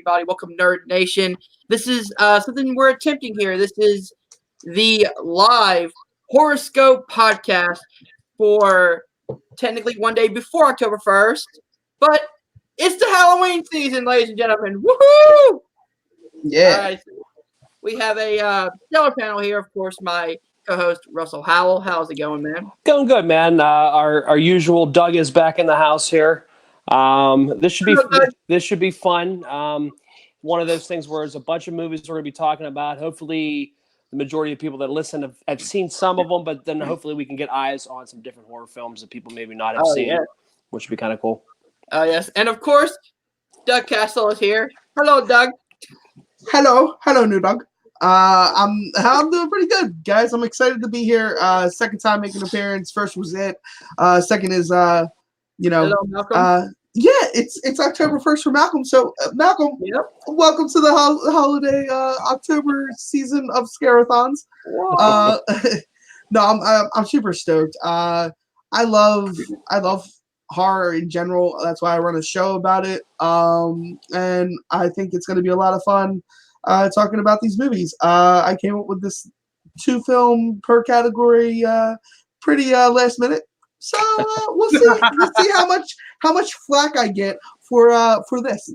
everybody. Welcome, Nerd Nation. This is something we're attempting here. This is the live HorrorScope podcast for technically one day before October 1st, but it's the Halloween season, ladies and gentlemen. Woohoo! Yeah. All right, we have a stellar panel here. Of course, my co-host Russell Howell. How's it going, man? Going good, man. Our usual Doug is back in the house here. This should be fun. One of those things where there's a bunch of movies we're going to be talking about. Hopefully, the majority of people that listen have seen some of them, but then hopefully we can get eyes on some different horror films that people maybe not have seen, which would be kind of cool. Oh, yes. And of course, Doug Castle is here. Hello, Doug. Hello, new Doug. I'm doing pretty good, guys. I'm excited to be here. Second time making an appearance. First was it. Second is Hello, Malcolm. It's October 1st for Malcolm. So Malcolm, welcome to the holiday October season of Scarathons. No, I'm super stoked. I love horror in general. That's why I run a show about it. And I think it's going to be a lot of fun talking about these movies. I came up with this 2 film per category pretty last minute. So we'll see. We'll see how much flack I get for this.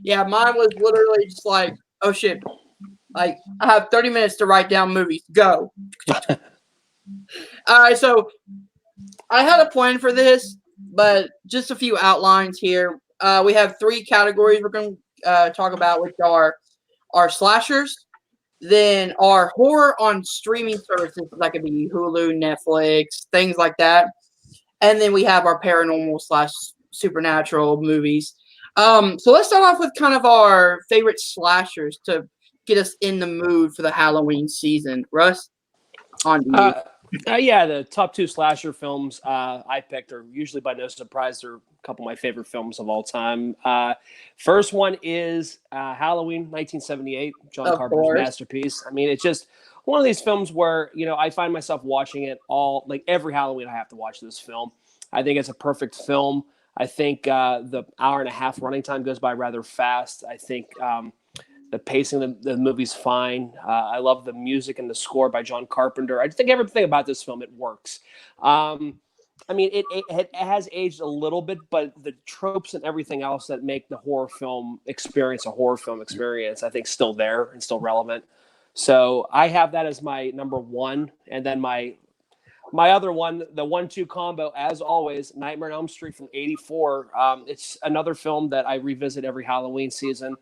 Yeah, mine was literally just like, oh shit. Like, I have 30 minutes to write down movies. Go. All right, so I had a plan for this, but just a few outlines here. We have 3 categories we're going to talk about, which are our slashers, then our horror on streaming services, that could be Hulu, Netflix, things like that, and then we have our paranormal / supernatural movies. So let's start off with kind of our favorite slashers to get us in the mood for the Halloween season. Russ, on to you. Yeah, the top 2 slasher films I picked are usually by no surprise. They're a couple of my favorite films of all time. First one is Halloween, 1978, John Carpenter's masterpiece. I mean, it's just one of these films where, I find myself watching it every Halloween I have to watch this film. I think it's a perfect film. I think the hour and a half running time goes by rather fast. I think the pacing of the movie's fine. I love the music and the score by John Carpenter. I just think everything about this film, it works. I mean, it has aged a little bit, but the tropes and everything else that make the horror film experience a horror film experience, I think, still there and still relevant. So I have that as my number 1. And then my other one, the 1-2 combo, as always, Nightmare on Elm Street from '84. It's another film that I revisit every Halloween season.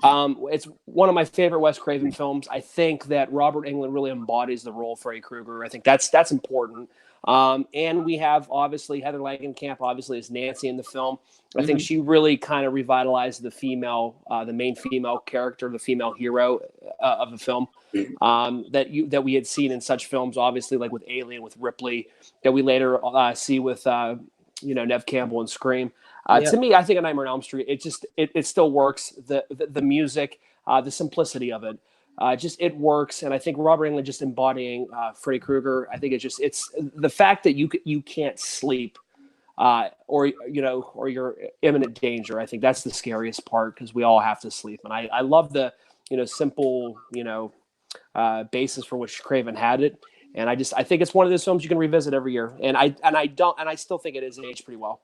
It's one of my favorite Wes Craven films. I think that Robert Englund really embodies the role of Freddy Krueger. I think that's important. And we have, obviously, Heather Langenkamp, obviously, as Nancy in the film. I think she really kind of revitalized the main female character, the female hero of the film that we had seen in such films, obviously, like with Alien, with Ripley, that we later see with, Neve Campbell in Scream. To me, I think A Nightmare on Elm Street, it still works. The music, the simplicity of it, it works. And I think Robert Englund just embodying Freddy Krueger. I think it's the fact that you can't sleep, or you're imminent danger. I think that's the scariest part, because we all have to sleep. And I love the simple basis for which Craven had it. And I think it's one of those films you can revisit every year. And I still think it is aged pretty well.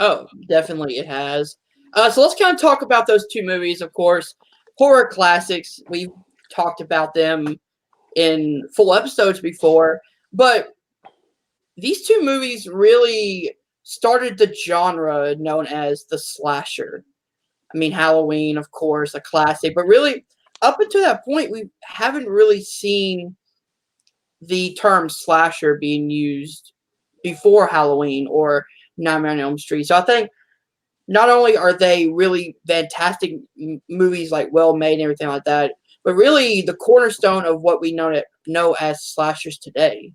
Oh, definitely it has. So let's kind of talk about those 2 movies, of course. Horror classics. We've talked about them in full episodes before. But these 2 movies really started the genre known as the slasher. I mean, Halloween, of course, a classic. But really, up until that point, we haven't really seen the term slasher being used before Halloween or Nightmare on Elm Street. So I think not only are they really fantastic movies, like well made and everything like that, but really the cornerstone of what we know as slashers today.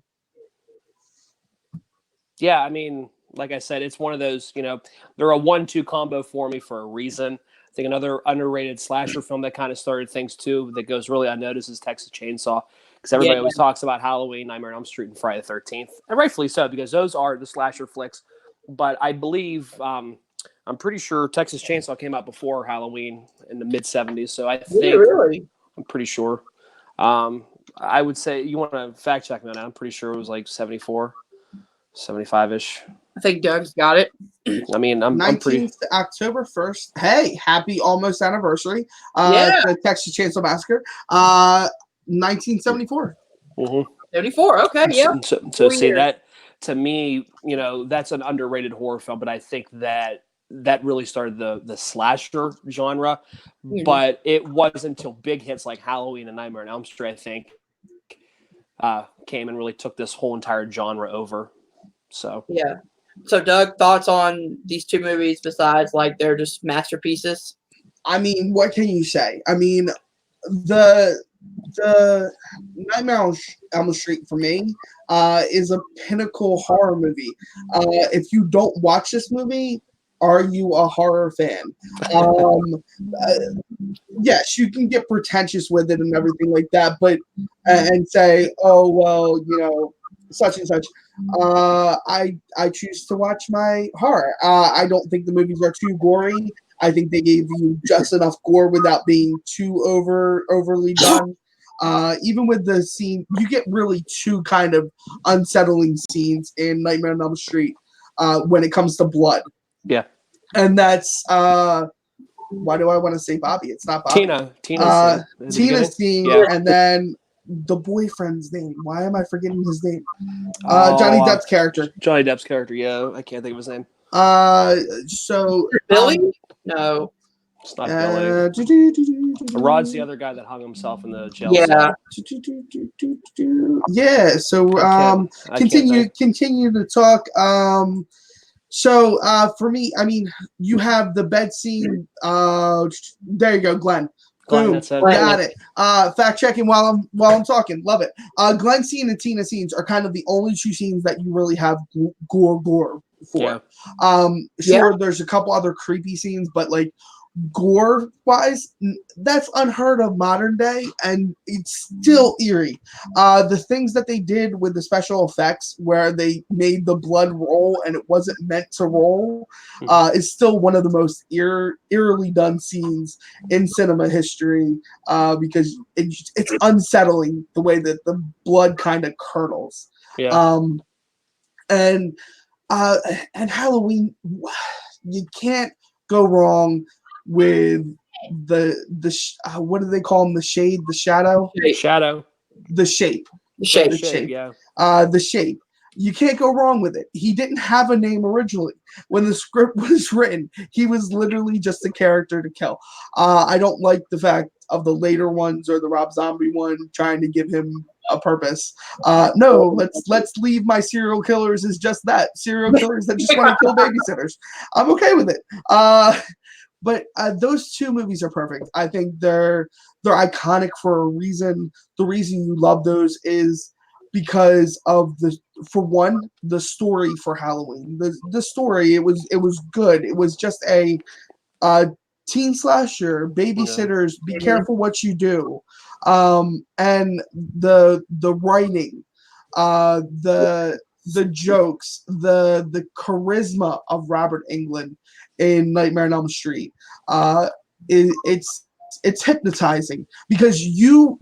Yeah, I mean, like I said, it's one of those, they're a 1-2 combo for me for a reason. I think another underrated slasher film that kind of started things too, that goes really unnoticed, is Texas Chainsaw. Because everybody always talks about Halloween, Nightmare on Elm Street, and Friday the 13th. And rightfully so, because those are the slasher flicks. But I believe I'm pretty sure Texas Chainsaw came out before Halloween in the mid 70s. So I Yeah, think really. I'm pretty sure. I would say you want to fact check me on that. I'm pretty sure it was like 74, 75-ish. I think Doug's got it. I mean, I'm pretty. 19th October 1st. Hey, happy almost anniversary. Yeah. The Texas Chainsaw Massacre. 1974. Mhm. 74. Okay, yeah. So 4 see years. that to me, that's an underrated horror film, but I think that really started the slasher genre. Mhm. But it wasn't until big hits like Halloween and Nightmare on Elm Street, I think, came and really took this whole entire genre over. So Yeah. So, Doug, thoughts on these two movies besides like they're just masterpieces? I mean, what can you say? I mean, the Nightmare on Elm Street for me is a pinnacle horror movie. If you don't watch this movie, are you a horror fan? Yes, you can get pretentious with it and everything like that, but and say, oh well, such and such. I choose to watch my horror. I don't think the movies are too gory. I think they gave you just enough gore without being too overly done. Even with the scene, you get really two kind of unsettling scenes in Nightmare on Elm Street when it comes to blood. yeah, And that's why do I want to say Bobby? It's not Bobby. Tina's scene, Yeah. and then the boyfriend's name. Why am I forgetting his name? Oh, Johnny Depp's character. Johnny Depp's character. Yeah, I can't think of his name. So Billy? No. It's not Billy. Rod's the other guy that hung himself in the jail Yeah. cell. Yeah. So I can't think. continue to talk. So for me, I mean, you have the bed scene. There you go, Glenn. Glenn, Boom. that's it. Got it. Fact checking while I'm talking. Love it. Glenn scene and Tina scenes are kind of the only two scenes that you really have gore for. Yeah. Sure, there's a couple other creepy scenes, but like gore wise, that's unheard of modern day, and it's still eerie. The things that they did with the special effects where they made the blood roll and it wasn't meant to roll is still one of the most eerily done scenes in cinema history, because it's unsettling the way that the blood kind of curdles. Yeah. And Halloween, you can't go wrong with what do they call them? The shade, the shadow, Shadow. the shape, The shape. the shape. Yeah. The shape. You can't go wrong with it. He didn't have a name originally. When the script was written, he was literally just a character to kill. I don't like the fact of the later ones or the Rob Zombie one trying to give him a purpose. No, let's leave my serial killers as just that, serial killers that just want to kill babysitters. I'm okay with it. But those two movies are perfect. I think they're iconic for a reason. The reason you love those is because of the story for Halloween. The story, it was good. It was just a teen slasher, babysitters, be careful what you do. And the writing, the jokes, the charisma of Robert Englund in Nightmare on Elm Street, it's hypnotizing because you're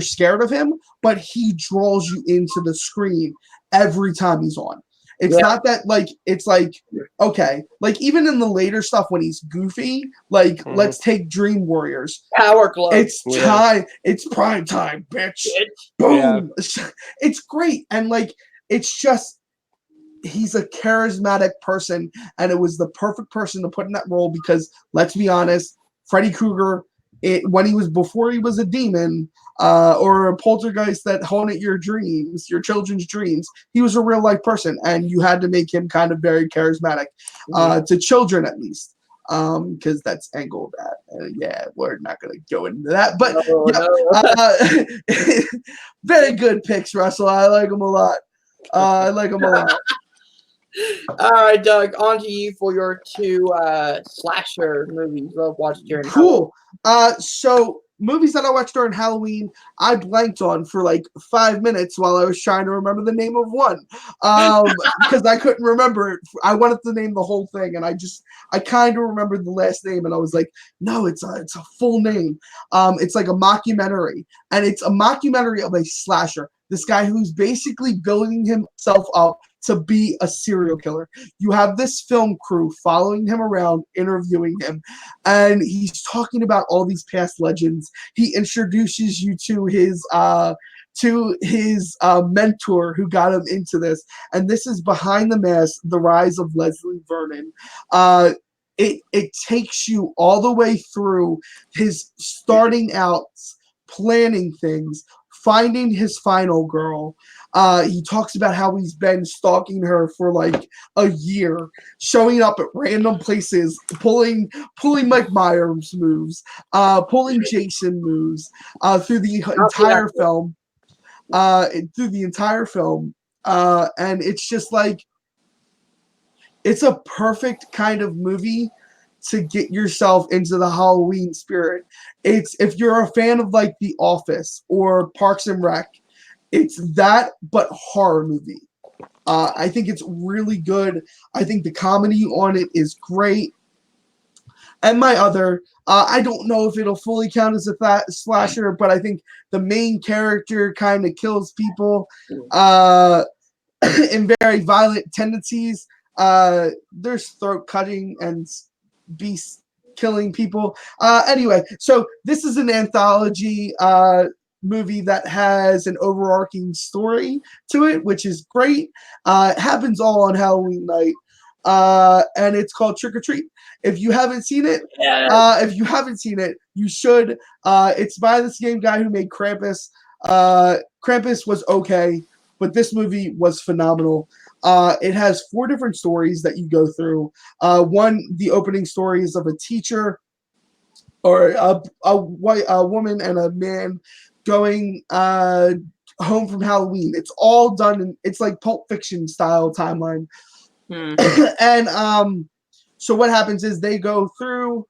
scared of him, but he draws you into the screen every time he's on. It's not that like it's like okay, like even in the later stuff when he's goofy, like let's take Dream Warriors. Power Glove. It's time. It's prime time, bitch. Boom. Yeah. It's great, and like it's just he's a charismatic person, and it was the perfect person to put in that role because let's be honest, Freddy Krueger, before he was a demon or a poltergeist that haunted your dreams, your children's dreams, he was a real life person, and you had to make him kind of very charismatic to children at least, because that's angled at. Yeah, we're not going to go into that, but very good picks, Russell. I like them a lot. All right, Doug, on to you for your two slasher movies. Love watching during Cool. So movies that I watched during Halloween, I blanked on for like 5 minutes while I was trying to remember the name of one, because I couldn't remember it. I wanted to name the whole thing, and I kind of remembered the last name, and I was like, no, it's a full name. It's like a mockumentary, and it's a mockumentary of a slasher. This guy who's basically building himself up to be a serial killer. You have this film crew following him around, interviewing him, and he's talking about all these past legends. He introduces you to his mentor who got him into this, and this is Behind the Mask: The Rise of Leslie Vernon. It takes you all the way through his starting out, planning things, finding his final girl. He talks about how he's been stalking her for like a year, showing up at random places, pulling Mike Myers moves, pulling Jason moves through the entire film. And it's just like, it's a perfect kind of movie to get yourself into the Halloween spirit. It's, if you're a fan of like The Office or Parks and Rec, it's that, but horror movie. I think it's really good. I think the comedy on it is great. And my other, I don't know if it'll fully count as a slasher, but I think the main character kind of kills people in very violent tendencies. There's throat cutting and beast killing people. Anyway, so this is an anthology movie that has an overarching story to it, which is great. It happens all on Halloween night, and it's called Trick or Treat. If you haven't seen it, you should. It's by the same guy who made Krampus. Krampus was okay, but this movie was phenomenal. It has 4 different stories that you go through. The opening story is of a teacher, or a woman and a man going home from Halloween. It's all done it's like Pulp Fiction style timeline. And so what happens is they go through.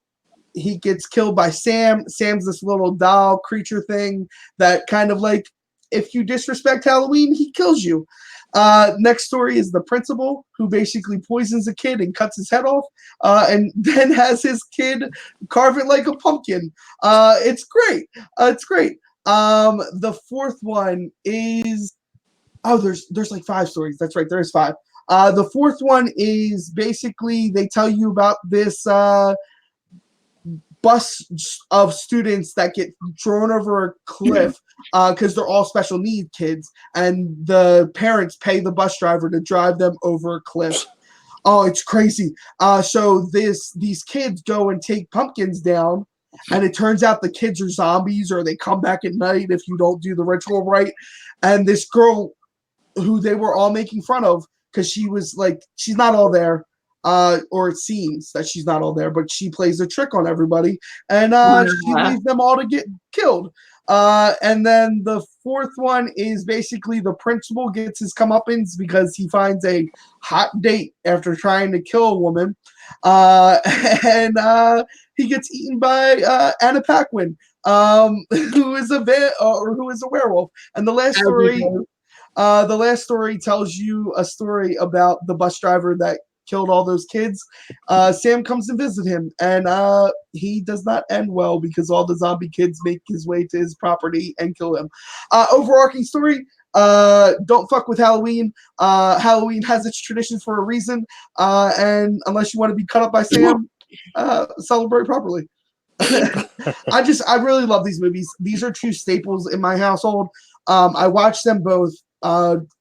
He gets killed by Sam. Sam's this little doll creature thing that kind of like, if you disrespect Halloween, he kills you. Next story is the principal, who basically poisons a kid and cuts his head off, and then has his kid carve it like a pumpkin. It's great. The 4th one is, there's like 5 stories. That's right, there's 5. The 4th one is basically, they tell you about this bus of students that get thrown over a cliff because they're all special need kids, and the parents pay the bus driver to drive them over a cliff. Oh, it's crazy. So these kids go and take pumpkins down, and it turns out the kids are zombies, or they come back at night if you don't do the ritual right. And this girl, who they were all making fun of, because she was like, she's not all there, or it seems that she's not all there, but she plays a trick on everybody, and she leaves them all to get killed. And then the 4th one is basically the principal gets his comeuppance because he finds a hot date after trying to kill a woman, and he gets eaten by Anna Paquin, who is a werewolf. And the last story tells you a story about the bus driver that killed all those kids. Sam comes to visit him, and he does not end well because all the zombie kids make his way to his property and kill him. Overarching story, don't fuck with Halloween. Halloween has its traditions for a reason, and unless you want to be cut up by Sam, celebrate properly. I really love these movies. These are 2 staples in my household. I watch them both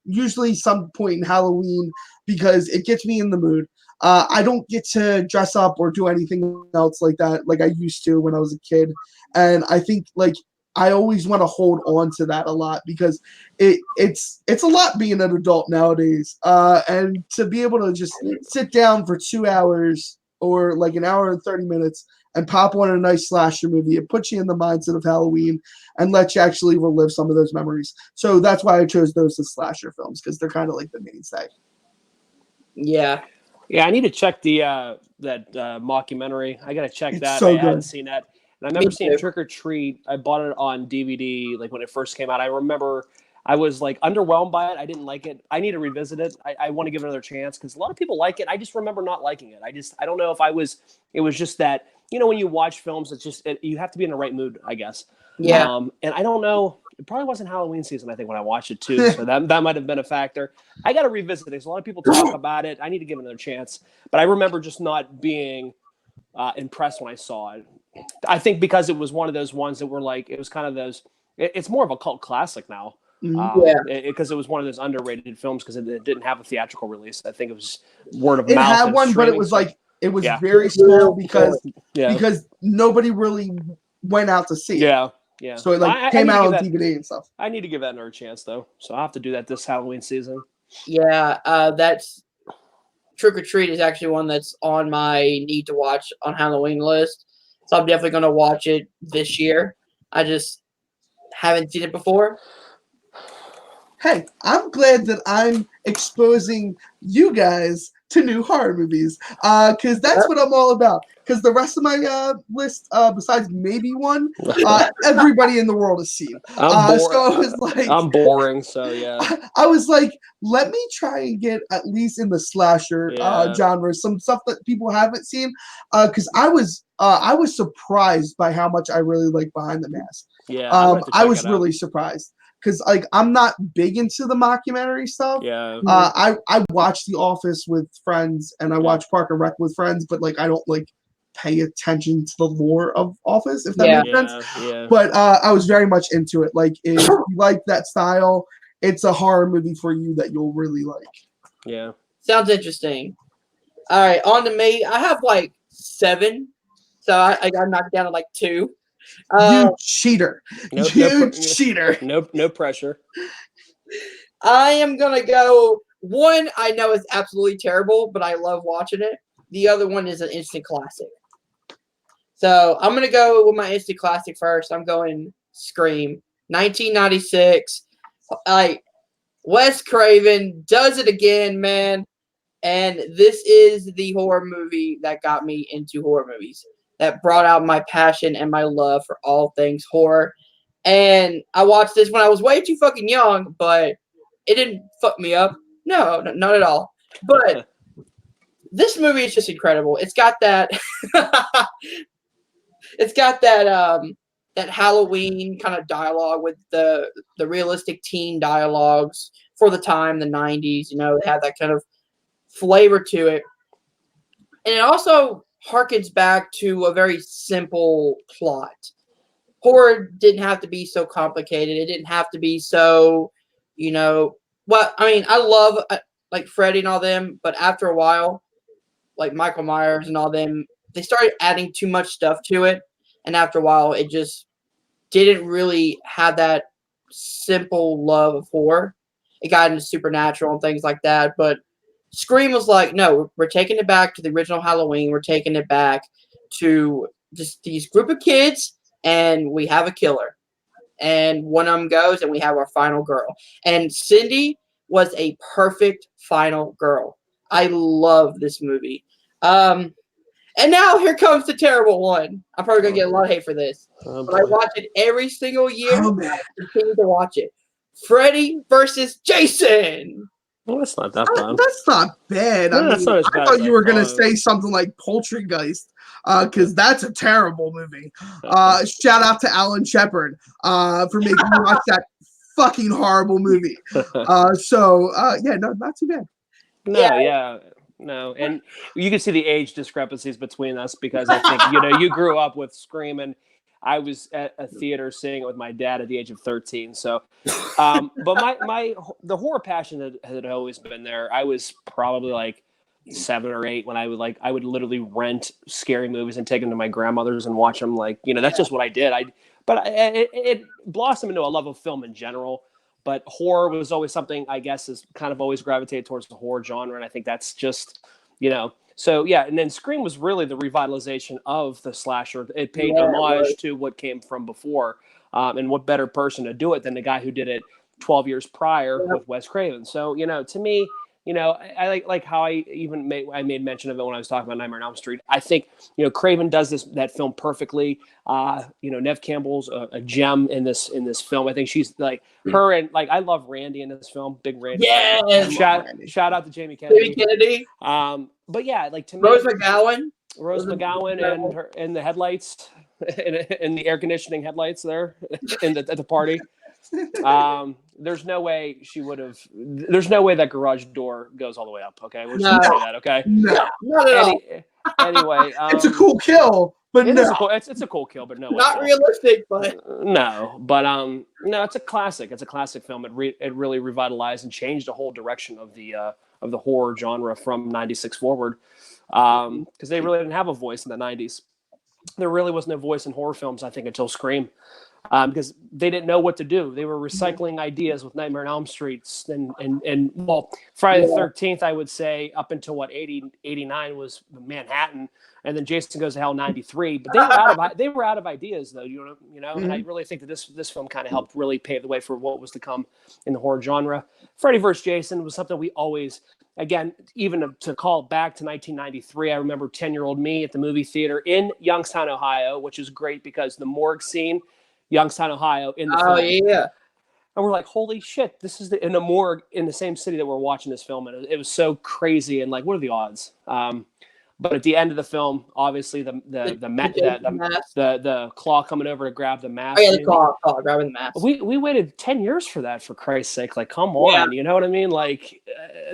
usually some point in Halloween because it gets me in the mood. I don't get to dress up or do anything else like that like I used to when I was a kid. And I think like I always want to hold on to that a lot because it's a lot being an adult nowadays. And to be able to just sit down for 2 hours or like an hour and 30 minutes and pop on a nice slasher movie, it puts you in the mindset of Halloween and lets you actually relive some of those memories. So that's why I chose those as slasher films, because they're kind of like the mainstay. Yeah. Yeah, I need to check the that mockumentary. I got to check It's that. so I good. hadn't seen that. And I remember Me seeing too. Trick or Treat. I bought it on DVD like when it first came out. I remember I was like underwhelmed by it. I didn't like it. I need to revisit it. I want to give it another chance because a lot of people like it. I just remember not liking it. I don't know if it was just that, when you watch films, it's just, you have to be in the right mood, I guess. Yeah. And I don't know, it probably wasn't Halloween season, I think, when I watched it too. So that might have been a factor. I got to revisit it. There's a lot of people talk about it. I need to give it another chance. But I remember just not being impressed when I saw it. I think because it was one of those ones that were like, it was kind of those, it's more of a cult classic now. Yeah. Because it was one of those underrated films because it didn't have a theatrical release. I think it was word of It mouth. had And one, but it streaming, was so- like it was Yeah. very small because yeah, nobody really went out to see it. yeah. So it like I came need to out give on that, DVD and stuff. I need to give that another chance though. So I'll have to do that this Halloween season. Yeah. That's Trick or Treat is actually one that's on my need to watch on Halloween list. So I'm definitely gonna watch it this year. I just haven't seen it before. Hey, I'm glad that I'm exposing you guys to new horror movies, because that's what I'm all about. Because the rest of my list, besides maybe one, everybody in the world has seen. I'm So bored. I was like, I'm boring. So yeah, I was like, let me try and get at least in the slasher Yeah. genre some stuff that people haven't seen. Because I was surprised by how much I really like Behind the Mask. yeah. I'm gonna have to I check was it out. really surprised because like I'm not big into the mockumentary stuff. Yeah. I watch The Office with friends and I watch Park and Rec with friends, but like I don't like pay attention to the lore of Office, if that Yeah. makes sense. Yeah. But I was very much into it. Like if you like that style, it's a horror movie for you that you'll really like. Yeah. Sounds interesting. All right, on to me. I have like 7, so I got knocked down to like 2. You cheater! No, You cheater! no pressure. I am gonna go. One I know is absolutely terrible, but I love watching it. The other one is an instant classic. So I'm gonna go with my instant classic first. I'm going Scream, 1996. Like Wes Craven does it again, man. And this is the horror movie that got me into horror movies. That brought out my passion and my love for all things horror. And I watched this when I was way too fucking young, but it didn't fuck me up. No, not at all. But this movie is just incredible. It's got that it's got that Halloween kind of dialogue with the realistic teen dialogues for the time, the 90s, it had that kind of flavor to it. And it also harkens back to a very simple plot. Horror didn't have to be so complicated. It didn't have to be so, I love like Freddy and all them, but after a while, like Michael Myers and all them, they started adding too much stuff to it. And after a while, it just didn't really have that simple love of horror. It got into supernatural and things like that. But Scream was like, no, we're taking it back to the original Halloween. We're taking it back to just these group of kids, and we have a killer. And one of them goes, and we have our final girl. And Cindy was a perfect final girl. I love this movie. And now here comes the terrible one. I'm probably going to get a lot of hate for this. But I watch it every single year. Oh, And man. I continue to watch it. Freddy versus Jason. Well, that's not that bad. That's not bad. Yeah, that's not as I bad thought as you I were gonna thought. say something like Poltergeist, because that's a terrible movie. Shout out to Alan Shepard for making me watch that fucking horrible movie. Yeah, no, not too bad. No, and you can see the age discrepancies between us because I think you grew up with Scream, and I was at a theater seeing it with my dad at the age of 13. So, but the horror passion had always been there. I was probably like 7 or 8 when I would literally rent scary movies and take them to my grandmother's and watch them. That's just what I did. It blossomed into a love of film in general. But horror was always something, I guess, is kind of always gravitated towards the horror genre. And I think that's just, So, yeah. And then Scream was really the revitalization of the slasher. It paid homage to what came from before. And what better person to do it than the guy who did it 12 years prior with Wes Craven. So, to me, I like how I made mention of it when I was talking about Nightmare on Elm Street. I think Craven does that film perfectly. Neve Campbell's a gem in this film. I think she's like her, and like I love Randy in this film. Big Randy. Yeah. Shout out to Jamie Kennedy. But yeah, like to me, Rose McGowan and her and the headlights and the air conditioning headlights there at the party. There's no way she would have. There's no way that garage door goes all the way up. Okay, we're just gonna say that. Okay, No, not at all. Anyway, it's a cool kill, but it's a cool kill, but no, not realistic, but no, it's a classic. It's a classic film. It really revitalized and changed the whole direction of the horror genre from '96 forward, because they really didn't have a voice in the '90s. There really was no voice in horror films, I think, until Scream. Because they didn't know what to do. They were recycling ideas with Nightmare on Elm Street and Friday the 13th, I would say, up until 89 was Manhattan, and then Jason Goes to Hell 93. But they were out of ideas though, and I really think that this film kind of helped really pave the way for what was to come in the horror genre. Freddy vs. Jason was something we always, again, even to call back to 1993, I remember 10-year-old me at the movie theater in Youngstown, Ohio, which is great because the morgue scene, Youngstown, Ohio, in the film. Oh yeah, and we're like, holy shit, this is in a morgue in the same city that we're watching this film, and it was so crazy. And like, what are the odds? But at the end of the film, obviously the claw coming over to grab the mask. Oh yeah, the claw grabbing the mask. We waited 10 years for that, for Christ's sake. Like, come on, you know what I mean? Like,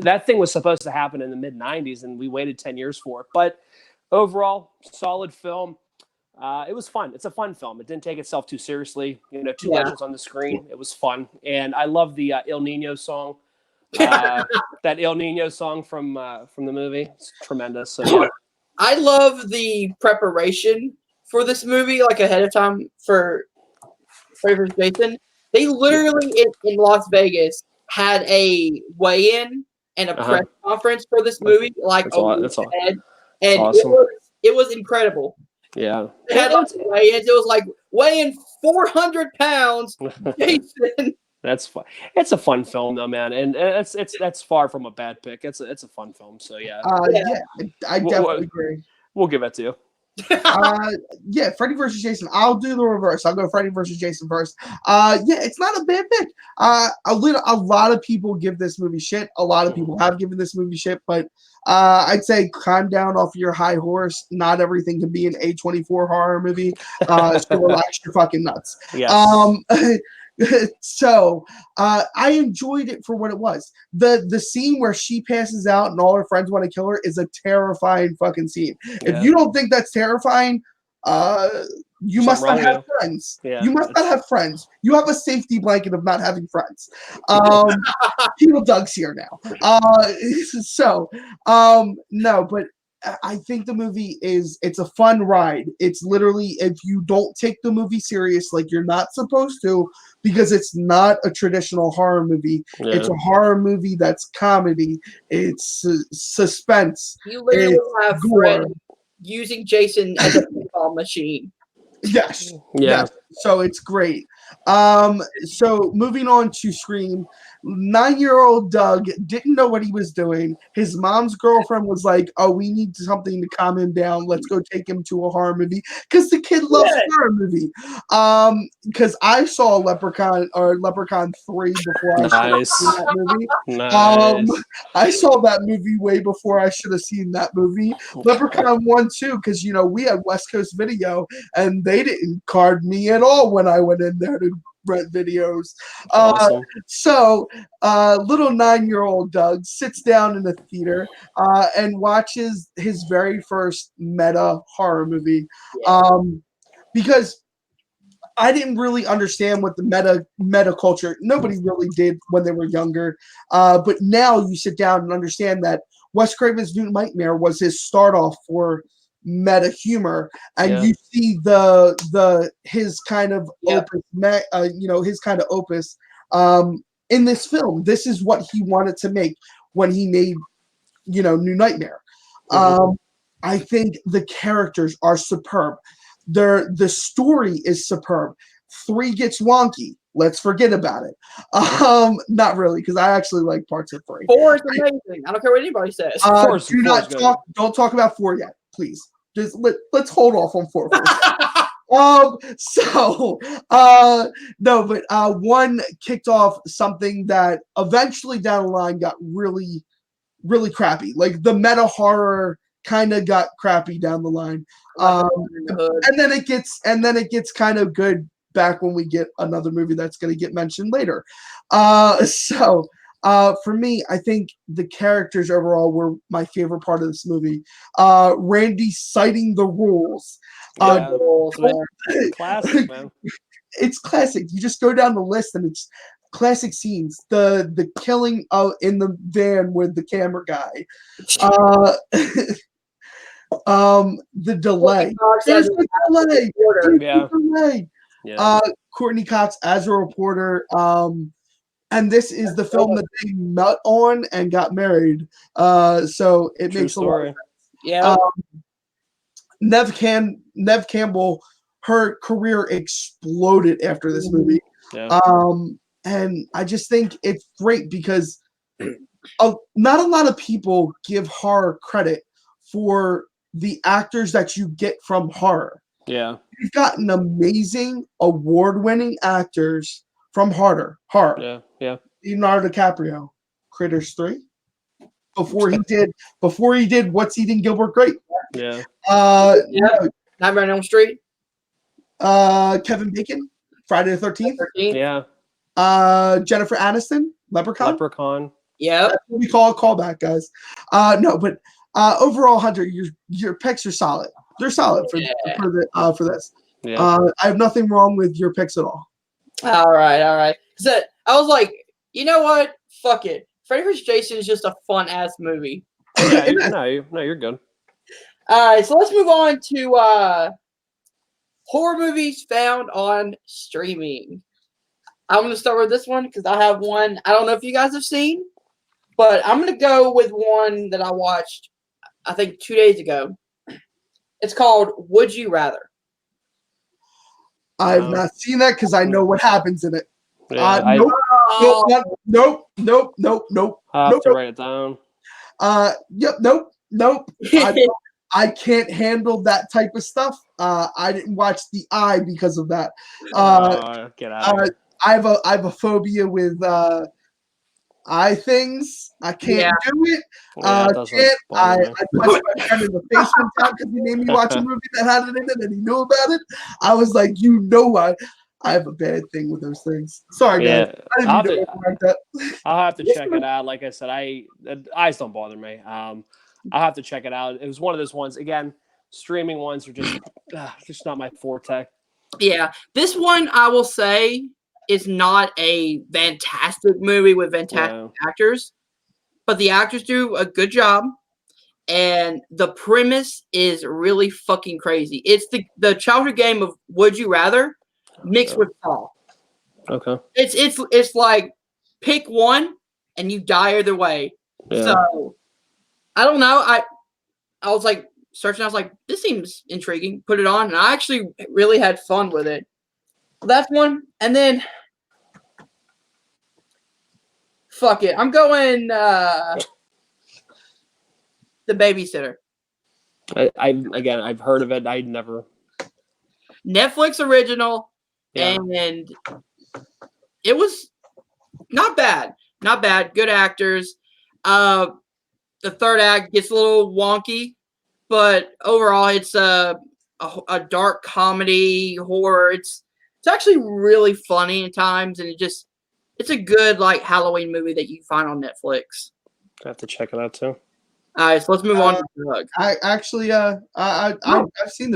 that thing was supposed to happen in the mid '90s, and we waited 10 years for it. But overall, solid film. It was fun. It's a fun film. It didn't take itself too seriously. Two legends on the screen. It was fun, and I love the El Nino song. That El Nino song from the movie. It's tremendous. So, yeah. I love the preparation for this movie, like ahead of time for Freddy vs. Jason. They literally in Las Vegas had a weigh-in and a press conference for this movie, like that's ahead, and awesome. it was incredible. Yeah, they had weigh-ins. It was like weighing 400 pounds. Jason. That's fun. It's a fun film though, man, and that's far from a bad pick. It's a fun film. So yeah. I definitely agree. We'll give it to you. Freddy vs. Jason. I'll do the reverse. I'll go Freddy vs. Jason first. It's not a bad pick. A lot of people give this movie shit. A lot of people have given this movie shit, but I'd say climb down off your high horse. Not everything can be an A24 horror movie. So relax your fucking nuts. Yes. So I enjoyed it for what it was. The scene where she passes out and all her friends want to kill her is a terrifying fucking scene. Yeah. If you don't think that's terrifying, you must not have friends. Yeah. You must not have friends. You have a safety blanket of not having friends. People Doug's here now. No, but I think the movie it's a fun ride. It's literally, if you don't take the movie serious like you're not supposed to, because it's not a traditional horror movie. Yeah. It's a horror movie that's comedy. It's suspense. You literally have Fred using Jason as a pinball machine. Yes. Yeah. Yes. So it's great. So moving on to Scream. 9-year-old Doug didn't know what he was doing. His mom's girlfriend was like, "Oh, we need something to calm him down. Let's go take him to a horror movie," because the kid loves horror movie. Because I saw Leprechaun 3 before I should have seen that movie. Nice. I saw that movie way before I should have seen that movie. Leprechaun 1 too, because we had West Coast Video and they didn't card me at all when I went in there to rent videos. Awesome. So little 9-year-old Doug sits down in the theater and watches his very first meta horror movie. Because I didn't really understand what the meta culture, nobody really did when they were younger. But now you sit down and understand that Wes Craven's New Nightmare was his start off for meta humor, and you see his kind of opus, his kind of opus in this film. This is what he wanted to make when he made New Nightmare. I think the characters are superb. The story is superb. 3 gets wonky. let's forget about it. Not really, because I actually like parts of 3. 4 is amazing. I don't care what anybody says. Do not talk. Don't talk about 4 yet, please. Just let's hold off on 4 first. No, but 1 kicked off something that eventually down the line got really, really crappy. Like the meta horror kind of got crappy down the line. And then it gets kind of good back when we get another movie that's going to get mentioned later. For me, I think the characters overall were my favorite part of this movie. Randy citing the rules. Classic, man. It's classic. You just go down the list and it's classic scenes. The killing in the van with the camera guy. The delay. There's the delay. Yeah. Delay. Yeah. Courtney Cox as a reporter. And this is the film that they met on and got married. So it True makes story. a lot of sense. Yeah. Nev Campbell, her career exploded after this movie. Yeah. And I just think it's great because not a lot of people give horror credit for the actors that you get from horror. Yeah. You've gotten amazing award-winning actors from horror. Yeah. Leonardo DiCaprio, Critters 3. Before he did What's Eating Gilbert Grape. Yeah. Nightmare on Elm Street. Kevin Bacon, Friday the 13th. Yeah. Jennifer Aniston, Leprechaun. Yeah. That's what we call a callback, guys. No, but overall, Hunter, your picks are solid. They're solid for this. Yeah. I have nothing wrong with your picks at all. All right. So I was like, you know what? Fuck it. Freddy vs. Jason is just a fun ass movie. Yeah. You're good. All right, so let's move on to horror movies found on streaming. I'm going to start with this one because I have one I don't know if you guys have seen, but I'm going to go with one that I watched, I think, 2 days ago. It's called Would You Rather. I've not seen that because I know what happens in it. Yeah, Nope. I'll have to write it down. Nope. I can't handle that type of stuff. I didn't watch The Eye because of that. Get out of here. I have a phobia with eye things. I can't do it. I punched my friend in the face one time because he made me watch a movie that had it in it and he knew about it. I was like, I have a bad thing with those things. Sorry, guys. I didn't mean to like that. I'll have to check it out. Like I said, eyes don't bother me. I'll have to check it out. It was one of those ones. Again, streaming ones are just not my forte. Yeah, this one I will say is not a fantastic movie with fantastic actors, but the actors do a good job, and the premise is really fucking crazy. It's the childhood game of Would You Rather mixed with Saw. Okay. It's like pick one and you die either way. Yeah. So I don't know. I was like searching. I was like, this seems intriguing. Put it on, and I actually really had fun with it. That's one, and then fuck it. I'm going The Babysitter. I've heard of it. I never. Netflix original, and it was not bad. Not bad. Good actors. The third act gets a little wonky, but overall, it's a dark comedy horror. It's actually really funny at times, and it's a good like Halloween movie that you find on Netflix. I have to check it out too. All right, so let's move on to Doug. I've seen The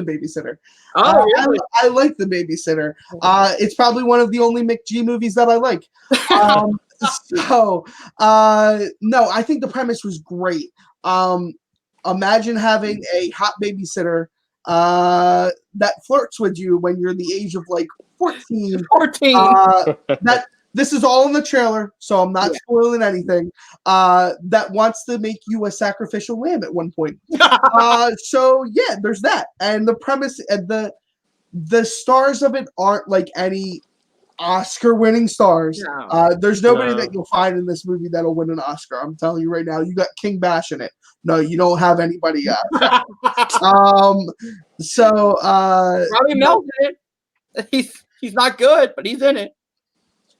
Babysitter. Oh, really? I like The Babysitter. It's probably one of the only McG movies that I like. No, I think the premise was great. Imagine having a hot babysitter that flirts with you when you're the age of like 14. 14. This is all in the trailer, so I'm not spoiling anything. That wants to make you a sacrificial lamb at one point. So yeah, there's that, and the premise and the stars of it aren't like any Oscar-winning stars. No. There's nobody No. that you'll find in this movie that'll win an Oscar. I'm telling you right now. You got King Bash in it. No, you don't have anybody else. So Robbie Mel's in it. He's not good, but he's in it.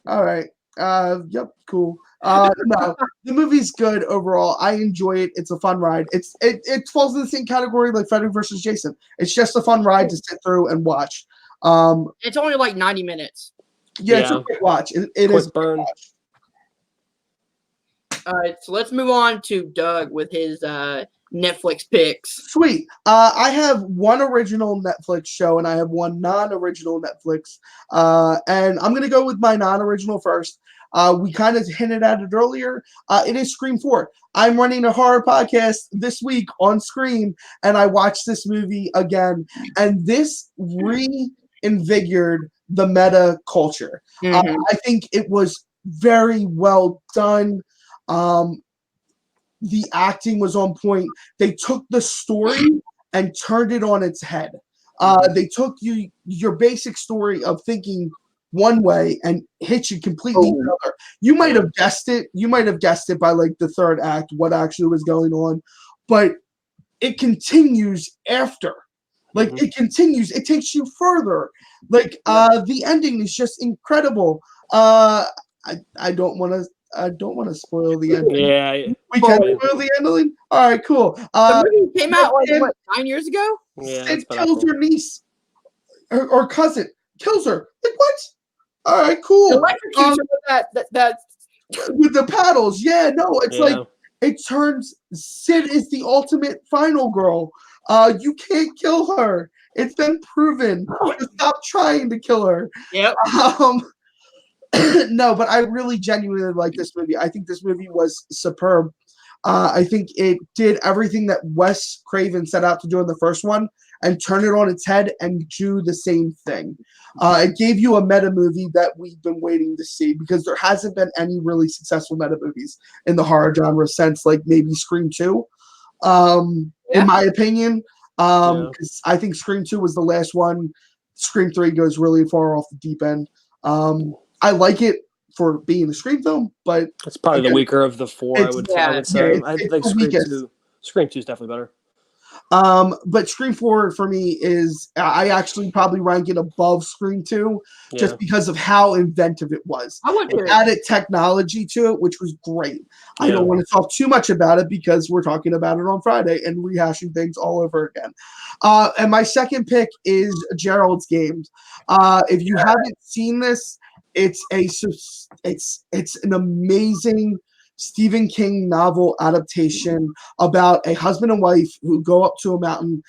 all right. Yep, cool. No, the movie's good overall. I enjoy it. It's a fun ride. It falls in the same category like Freddy versus Jason. It's just a fun ride to sit through and watch. It's only like 90 minutes. Yeah, it's a quick watch. It is a quick burn. watch. All right, so let's move on to Doug with his Netflix picks. Sweet. I have one original Netflix show and I have one non-original Netflix. And I'm gonna go with my non-original first. We kind of hinted at it earlier. It is Scream 4. I'm running a horror podcast this week on Scream, and I watched this movie again, and this reinvigorated the meta culture. Mhm. I think it was very well done. The acting was on point. They took the story and turned it on its head. They took your basic story of thinking one way and hit you completely another. You might have guessed it. You might have guessed it by like the third act, what actually was going on. But it continues after. Like it continues. It takes you further. Like the ending is just incredible. I don't want to spoil the ending. Yeah. We can spoil the ending. All right, cool. The movie came out like what, 9 years ago? Yeah. Sid kills her niece or cousin. Kills her. Like what? All right, cool. Electrocutes her with that. With the paddles. Yeah, no, it's like it turns. Sid is the ultimate final girl. You can't kill her. It's been proven. Just stop trying to kill her. Yep. No, but I really genuinely like this movie. I think this movie was superb. I think it did everything that Wes Craven set out to do in the first one and turn it on its head and do the same thing. It gave you a meta movie that we've been waiting to see because there hasn't been any really successful meta movies in the horror genre since like maybe Scream 2, in my opinion. Because I think Scream 2 was the last one. Scream 3 goes really far off the deep end. I like it for being a Scream film, but it's probably the weaker of the four. I would say. I think Scream 2 is definitely better. But Scream 4 for me is I actually probably rank it above Scream 2 just because of how inventive it was. It added technology to it, which was great. I don't want to talk too much about it because we're talking about it on Friday and rehashing things all over again. And my second pick is Gerald's Games. If you haven't seen this, it's an amazing Stephen King novel adaptation about a husband and wife who go up to a mountain.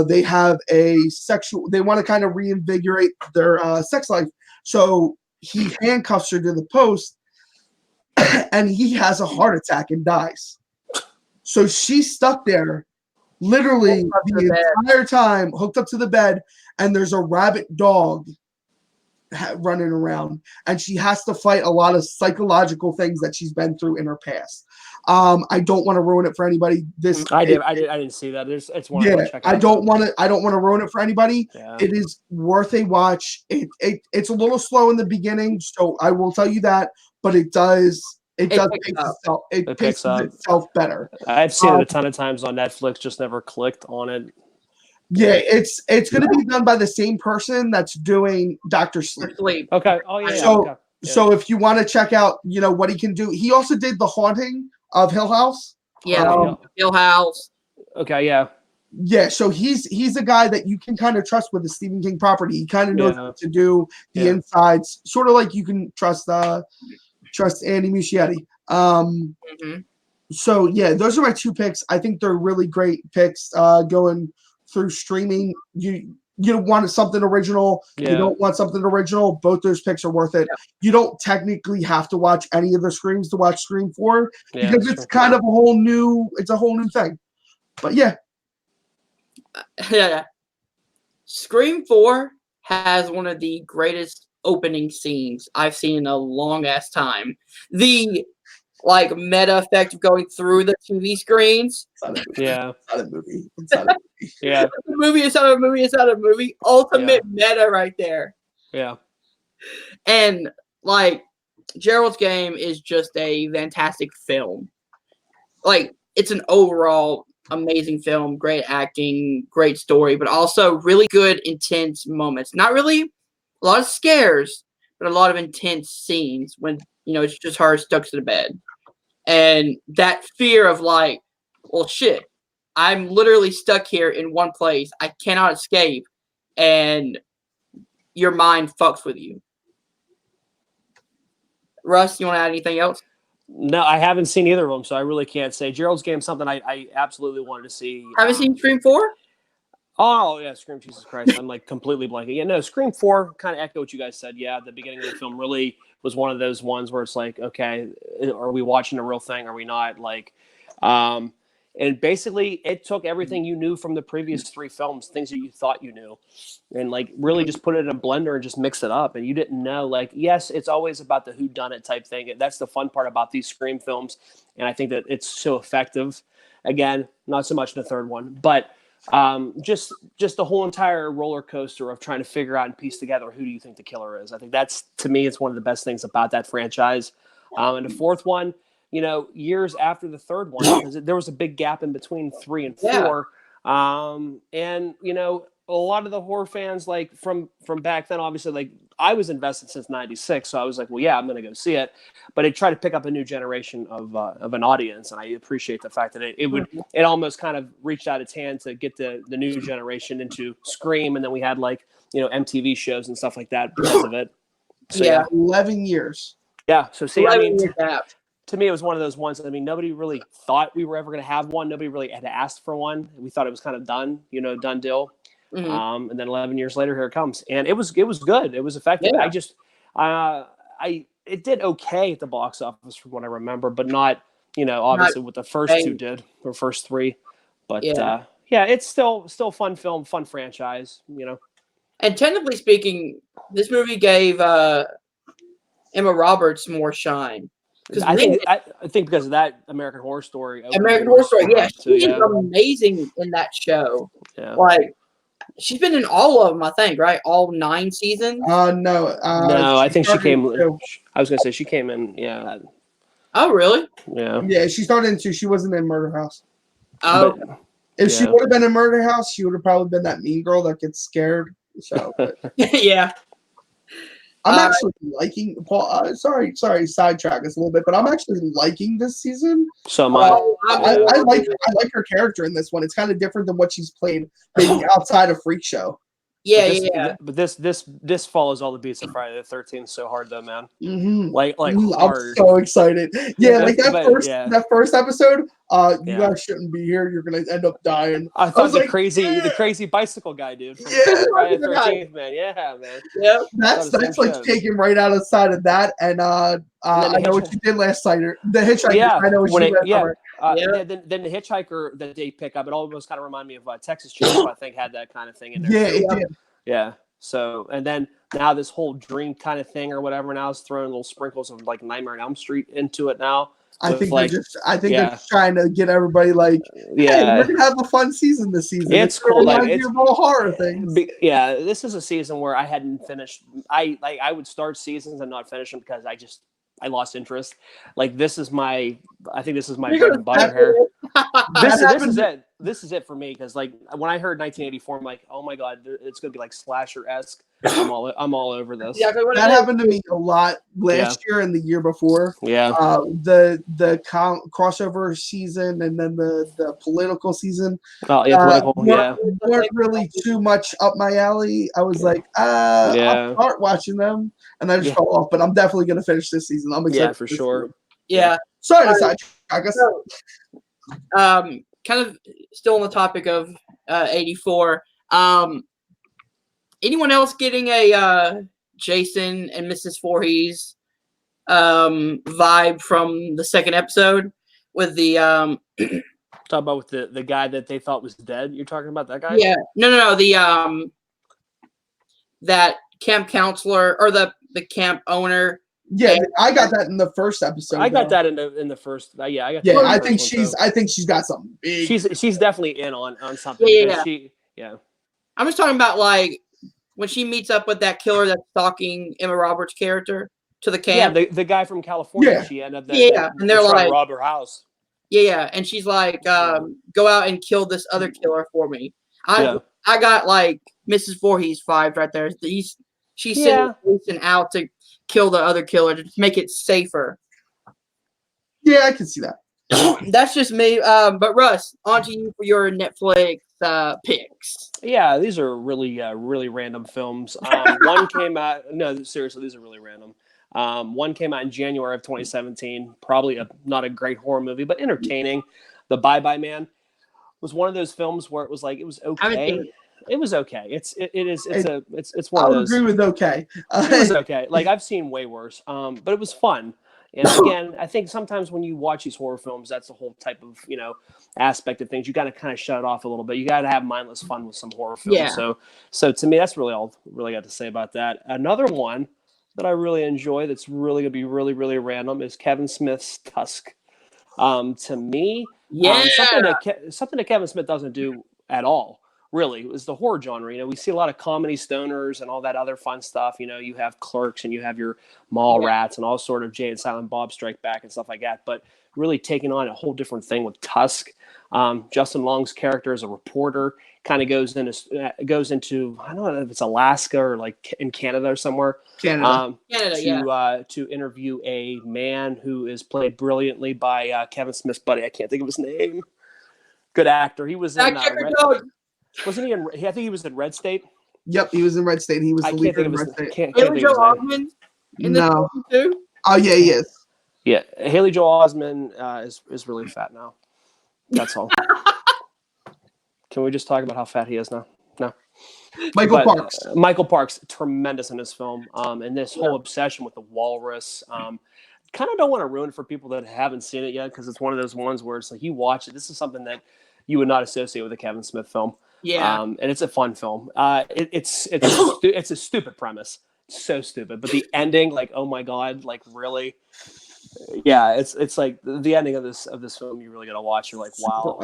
They have they want to kind of reinvigorate their sex life. So he handcuffs her to the post and he has a heart attack and dies. So she's stuck there literally the entire time, hooked up to the bed, and there's a rabid dog running around, and she has to fight a lot of psychological things that she's been through in her past. I don't want to ruin it for anybody. I didn't see that. It's one I want to check out. I don't want to ruin it for anybody. It is worth a watch. It's a little slow in the beginning, so I will tell you that, but it picks itself better. I've seen it a ton of times on Netflix, just never clicked on it. Yeah, it's going to be done by the same person that's doing Dr. Sleep. Okay. Oh yeah. So if you want to check out, what he can do, he also did The Haunting of Hill House. Yeah, Hill House. Okay. Yeah. Yeah. So he's a guy that you can kind of trust with the Stephen King property. He kind of knows what to do, the insides, sort of like you can trust Andy Muschietti. So yeah, those are my two picks. I think they're really great picks. Going through streaming, you want something original. You don't want something original. Both those picks are worth it. You don't technically have to watch any of the Screams to watch Scream 4 because it's kind of a whole new thing. But yeah. Scream 4 has one of the greatest opening scenes I've seen in a long ass time. The meta effect of going through the TV screens. It's not a movie. It's not a movie. Yeah. It's not a movie. Ultimate meta right there. Yeah. And like Gerald's Game is just a fantastic film. Like it's an overall amazing film, great acting, great story, but also really good intense moments. Not really a lot of scares, but a lot of intense scenes when it's just her stuck to the bed. And that fear of like, well shit, I'm literally stuck here in one place. I cannot escape. And your mind fucks with you. Russ, you want to add anything else? No, I haven't seen either of them, so I really can't say. Gerald's Game is something I absolutely wanted to see. Haven't seen Scream 4? Oh, yeah, Scream, Jesus Christ. I'm like completely blanking. Yeah, no, Scream 4 kind of echo what you guys said. Yeah, the beginning of the film really was one of those ones where it's like, okay, are we watching a real thing? Are we not? Like, and basically it took everything you knew from the previous 3 films, things that you thought you knew, and like really just put it in a blender and just mix it up. And you didn't know, like, yes, it's always about the whodunit type thing. That's the fun part about these Scream films. And I think that it's so effective. Again, not so much in the third one, but just the whole entire roller coaster of trying to figure out and piece together who do you think the killer is. I think that's, to me, it's one of the best things about that franchise. And the fourth one, years after the third one, because there was a big gap in between 3 and 4. And a lot of the horror fans, like from back then, obviously, like I was invested since '96, so I was like, well, yeah, I'm going to go see it. But it tried to pick up a new generation of an audience, and I appreciate the fact that it almost kind of reached out its hand to get the new generation into Scream, and then we had like MTV shows and stuff like that because of it. So, 11 years. Yeah. So see, I mean, gap. To me, it was one of those ones. I mean, nobody really thought we were ever going to have one. Nobody really had asked for one. We thought it was kind of done, done deal. Mm-hmm. And then 11 years later, here it comes, and it was good. It was effective. Yeah. It did okay at the box office from what I remember, but not, obviously what the first 2 did or first 3. But it's still fun film, fun franchise. And technically speaking, this movie gave Emma Roberts more shine. I think because of that American Horror Story. American Horror Story, yeah, she is amazing in that show. Yeah. Like she's been in all of them, I think, right? All 9 seasons. No. I think she came. I was gonna say she came in. Yeah. Oh, really? Yeah. Yeah, she started in 2. She wasn't in Murder House. Oh. If she would have been in Murder House, she would have probably been that mean girl that gets scared. So. Yeah. I'm actually liking Paul. Sorry, sidetrack us a little bit, but I'm actually liking this season. So I like her character in this one. It's kind of different than what she's played maybe outside of Freak Show. But this follows all the beats of Friday the 13th so hard though, man. Mm-hmm. Like I'm hard. so excited. Yeah, like that first episode. You guys shouldn't be here. You're gonna end up dying. I thought the crazy bicycle guy, dude. From Friday the 13th, man. Yeah, man. Yeah, that's like taken right out of the side of that. And I know what you did last night. The hitchhiker. Yeah, I know what you did. Then the hitchhiker that they pick up, it almost kind of reminded me of Texas Chainsaw. I think had that kind of thing in there. Yeah, it did. Yeah. So, and then now this whole dream kind of thing or whatever now is throwing little sprinkles of like Nightmare on Elm Street into it now. I think they're just trying to get everybody like, hey, we're gonna have a fun season this season. It's cool. Like, it's horror things. This is a season where I hadn't finished. I would start seasons and not finish them because I lost interest. Like I think this is my bread and butter here. This is it for me because like when I heard 1984, I'm like, oh my god, it's gonna be like slasher-esque. I'm all over this. Yeah, that happened to me a lot last year and the year before. Yeah. The crossover season and then the political season. Oh yeah, political. Weren't really too much up my alley. I was like, I'll start watching them, and I just fell off. But I'm definitely gonna finish this season. I'm excited. Yeah, for sure. Yeah. Sorry to sidetrack. I guess. Kind of still on the topic of 84. Anyone else getting a Jason and Mrs. Voorhees vibe from the second episode with the talk about with the guy that they thought was dead? You're talking about that guy? Yeah. No. The that camp counselor or the camp owner. Yeah, I got that in the first episode. I got that in the first. I got. Yeah, I think she's got something big. She's definitely in on something. Yeah. I'm just talking about like when she meets up with that killer that's stalking Emma Roberts' character to the Yeah, camp. the guy from California. Yeah. She ended up And they're trying like, to rob her house. yeah, and she's like, go out and kill this other killer for me. Yeah. I got like Mrs. Voorhees vibes right there. She's Yeah. sending out to kill the other killer to make it safer. Yeah, I can see that. That's just me. But Russ, on to you for your Netflix picks. Yeah, these are really, really random films. One came out. No, seriously, these are really random. One came out in January of 2017. Probably not a great horror movie, but entertaining. The Bye Bye Man was one of those films where it was like it was okay. It was okay. It's one of those. I would agree with okay. It was okay. Like I've seen way worse. But it was fun. And again, I think sometimes when you watch these horror films, that's the whole type of aspect of things. You got to kind of shut it off a little bit. You got to have mindless fun with some horror films. Yeah. So to me, that's really all really got to say about that. Another one that I really enjoy that's really gonna be really, really random is Kevin Smith's Tusk. To me, something that Kevin Smith doesn't do at all. Really, is the horror genre. We see a lot of comedy stoners and all that other fun stuff. You have Clerks and you have your Mall Rats and all sort of Jay and Silent Bob Strike Back and stuff like that. But really taking on a whole different thing with Tusk. Justin Long's character as a reporter kind of goes into I don't know if it's Alaska or like in Canada or somewhere. Canada. To interview a man who is played brilliantly by Kevin Smith's buddy. I can't think of his name. Good actor. He was in. Wasn't he in? I think he was in Red State. Yep, he was in Red State. He was the leader in Red State. Haley Joel Osment in this movie too? Oh yeah, he is. Yeah, Haley Joel Osment is really fat now. That's all. Can we just talk about how fat he is now? No. Michael Parks. Michael Parks, tremendous in this film. And this whole obsession with the walrus. Kind of don't want to ruin it for people that haven't seen it yet because it's one of those ones where it's like you watch it. This is something that you would not associate with a Kevin Smith film. Yeah. And it's a fun film. It's a stupid premise. It's so stupid. But the ending, like, oh my God, like really. Yeah, it's like the ending of this film. You really gotta watch. You're like, wow,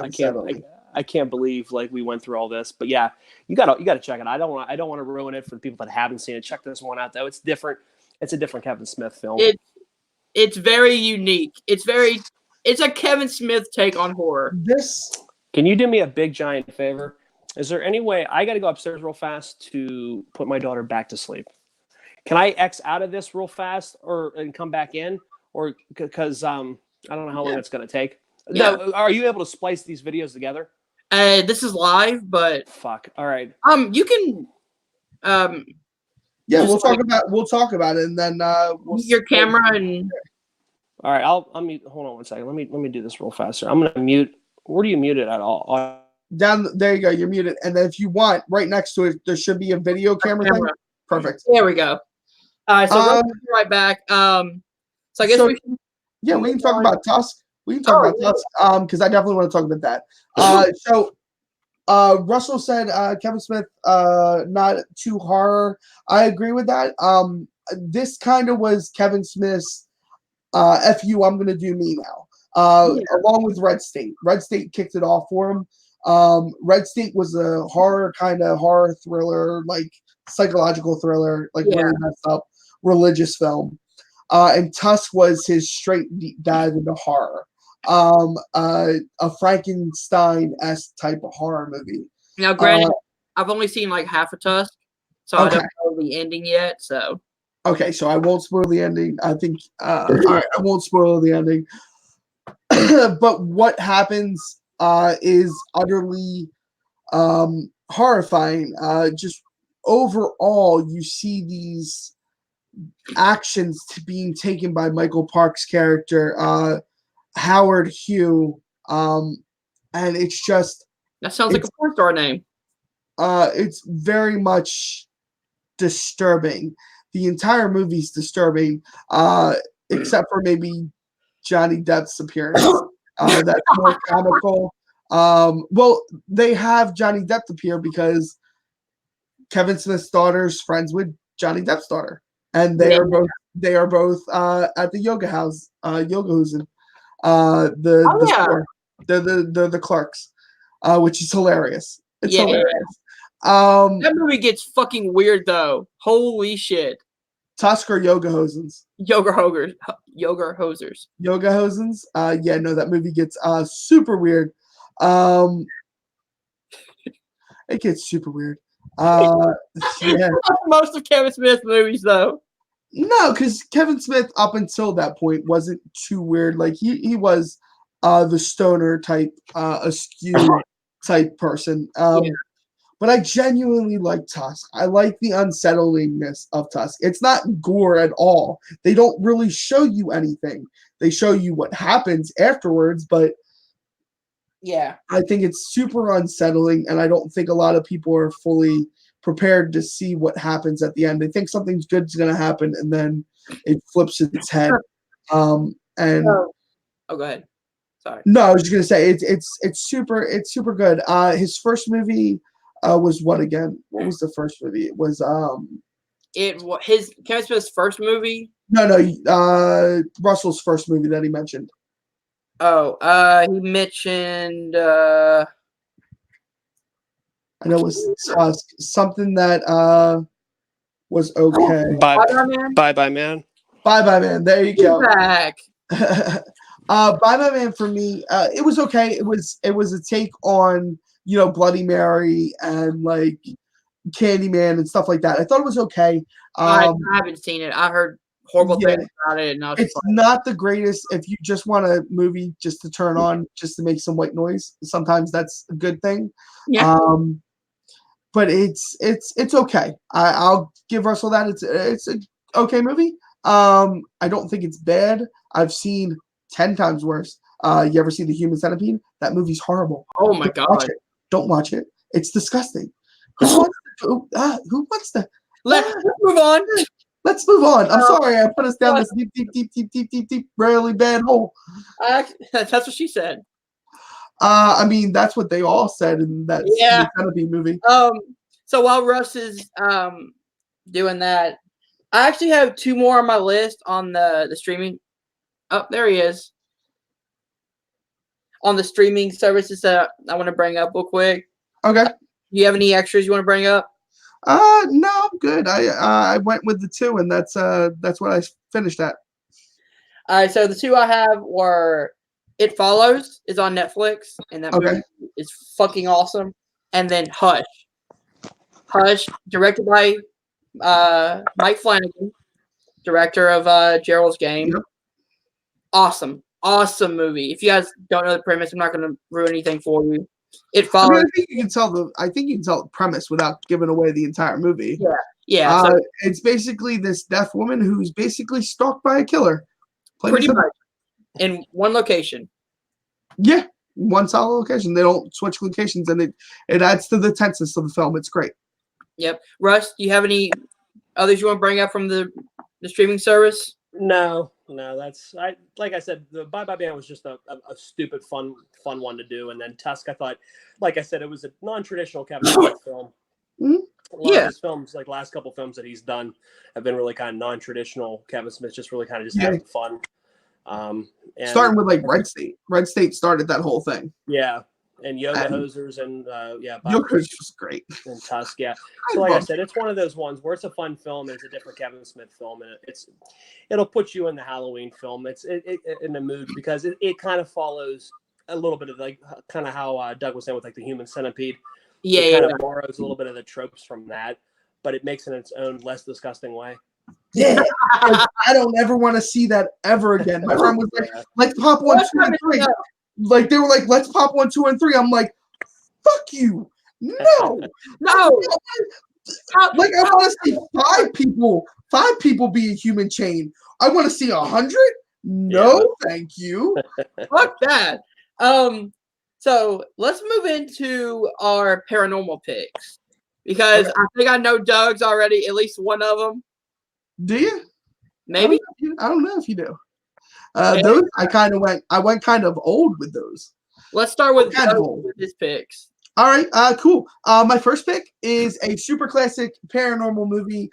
I can't believe like we went through all this. But yeah, you gotta check it. I don't want to ruin it for the people that haven't seen it. Check this one out though. It's different. It's a different Kevin Smith film. It's very unique. It's a Kevin Smith take on horror. Can you do me a big giant favor? Is there any way I got to go upstairs real fast to put my daughter back to sleep? Can I X out of this real fast and come back in? Or because I don't know how long it's going to take. Yeah. No, are you able to splice these videos together? This is live, but fuck. All right. You can. Yeah, we'll talk about it, and then your camera and. All right, I'll mute. Hold on one second. Let me do this real fast. I'm going to mute. Where do you mute it at all? Down there you go. You're muted, and then if you want, right next to it, there should be a video camera thing. Perfect. There we go. All right, so we'll be right back. So I guess we can talk about Tusk. We can talk about Tusk because I definitely want to talk about that. So Russell said Kevin Smith not too horror. I agree with that. This kind of was Kevin Smith's F you, I'm gonna do me now. Along with Red State. Red State kicked it off for him. Red State was a horror thriller, like psychological thriller, like really messed up religious film. And Tusk was his straight deep dive into horror. A Frankenstein-esque type of horror movie. Now, granted, I've only seen like half of Tusk, so I don't know the ending yet. So okay, so I won't spoil the ending. I think all right, I won't spoil the ending. But what happens is utterly horrifying. Just overall, you see these actions being taken by Michael Parks' character, Howard Hugh, and it's just that sounds like a porn star name. It's very much disturbing. The entire movie's disturbing, except for maybe Johnny Depp's appearance. That's more comical. Well, they have Johnny Depp appear because Kevin Smith's daughter's friends with Johnny Depp's daughter. And they are both at the yoga house, Yoga Husen. They're the clerks, which is hilarious. It's hilarious. That movie gets fucking weird though. Holy shit. Tusk or Yoga Hosens? Yoga hosers. Yoga hosers. Yoga Hosens? Yeah, no, that movie gets super weird. It gets super weird. Yeah. Most of Kevin Smith's movies though. No, because Kevin Smith up until that point wasn't too weird. Like he was the stoner type, askew type person. Yeah. But I genuinely like Tusk. I like the unsettlingness of Tusk. It's not gore at all. They don't really show you anything. They show you what happens afterwards, but Yeah. I think it's super unsettling, and I don't think a lot of people are fully prepared to see what happens at the end. They think something's good's going to happen, and then it flips its head. And go ahead. Sorry. no, I was just going to say it's super good. His first movie was what again? What was the first movie? It was his Kevin Smith's first movie. No, Russell's first movie that he mentioned. Oh, he mentioned. I know it was something that was okay. Bye Man. Bye Man. Bye Man. There you go. Back. Bye Man for me, it was okay. It was a take on Bloody Mary and like Candyman and stuff like that. I thought it was okay. I haven't seen it. I heard horrible things about it, and it's not the greatest. If you just want a movie just to turn on, just to make some white noise, sometimes that's a good thing. Yeah. But it's okay. I'll give Russell that. It's an okay movie. I don't think it's bad. I've seen 10 times worse. You ever see The Human Centipede? That movie's horrible. Oh my god! Don't watch it. It's disgusting. Who wants to? Let's move on. Let's move on. I'm sorry. I put us down this deep, really bad hole. That's what she said. I mean, that's what they all said in that Centipede movie. So while Russ is doing that, I actually have two more on my list on the streaming. Oh, there he is. On the streaming services that I want to bring up real quick. Okay. Do you have any extras you want to bring up? No, I'm good. I went with the two, and that's what I finished at. All right, so the two I have were It Follows is on Netflix, and that movie is fucking awesome. And then Hush. Hush, directed by Mike Flanagan, director of Gerald's Game. Yep. Awesome movie. If you guys don't know the premise, I'm not going to ruin anything for you. It follows. I think you can tell the premise without giving away the entire movie. Yeah. So it's basically this deaf woman who's basically stalked by a killer. Pretty much. In one location. Yeah, one solid location. They don't switch locations, and it adds to the tenseness of the film. It's great. Yep. Russ, do you have any others you want to bring up from the streaming service? No, that's like I said, the Bye Bye Man was just a stupid fun one to do, and then Tusk, I thought, like I said, it was a non-traditional Kevin Smith film. Mm-hmm. A lot of his films, like last couple films that he's done, have been really kind of non-traditional. Kevin Smith just really kind of just having fun. And starting with like Red State. Red State started that whole thing. Yeah. And Yoga Hosers and Yoga Hosers was great. And Tusk, yeah. So like I said, it's one of those ones where it's a fun film and it's a different Kevin Smith film, and it'll put you in the Halloween film. It's in the mood because it kind of follows a little bit of like kind of how Doug was saying with like the Human Centipede. It kind of borrows a little bit of the tropes from that, but it makes it in its own less disgusting way. Yeah, I don't ever want to see that ever again. My friend was like, "Let's pop 1, 2, and 3." Like they were like, "Let's pop 1, 2, and 3." I'm like, "Fuck you, no." Like I want to see 5 people be a human chain. I want to see 100. No, thank you. Fuck that. So let's move into our paranormal picks because I think I know Doug's already at least one of them. Do you? Maybe. I don't know if you do. Those I went kind of old with those. Let's start with his picks. All right, cool. My first pick is a super classic paranormal movie.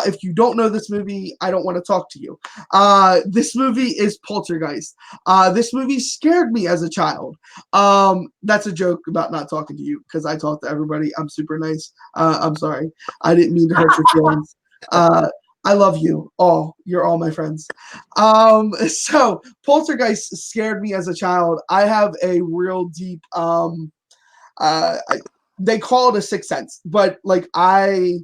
If you don't know this movie, I don't want to talk to you. This movie is Poltergeist. This movie scared me as a child. That's a joke about not talking to you because I talk to everybody. I'm super nice. I'm sorry. I didn't mean to hurt your feelings. I love you all. You're all my friends. So Poltergeist scared me as a child. I have a real deep they call it a sixth sense, but like I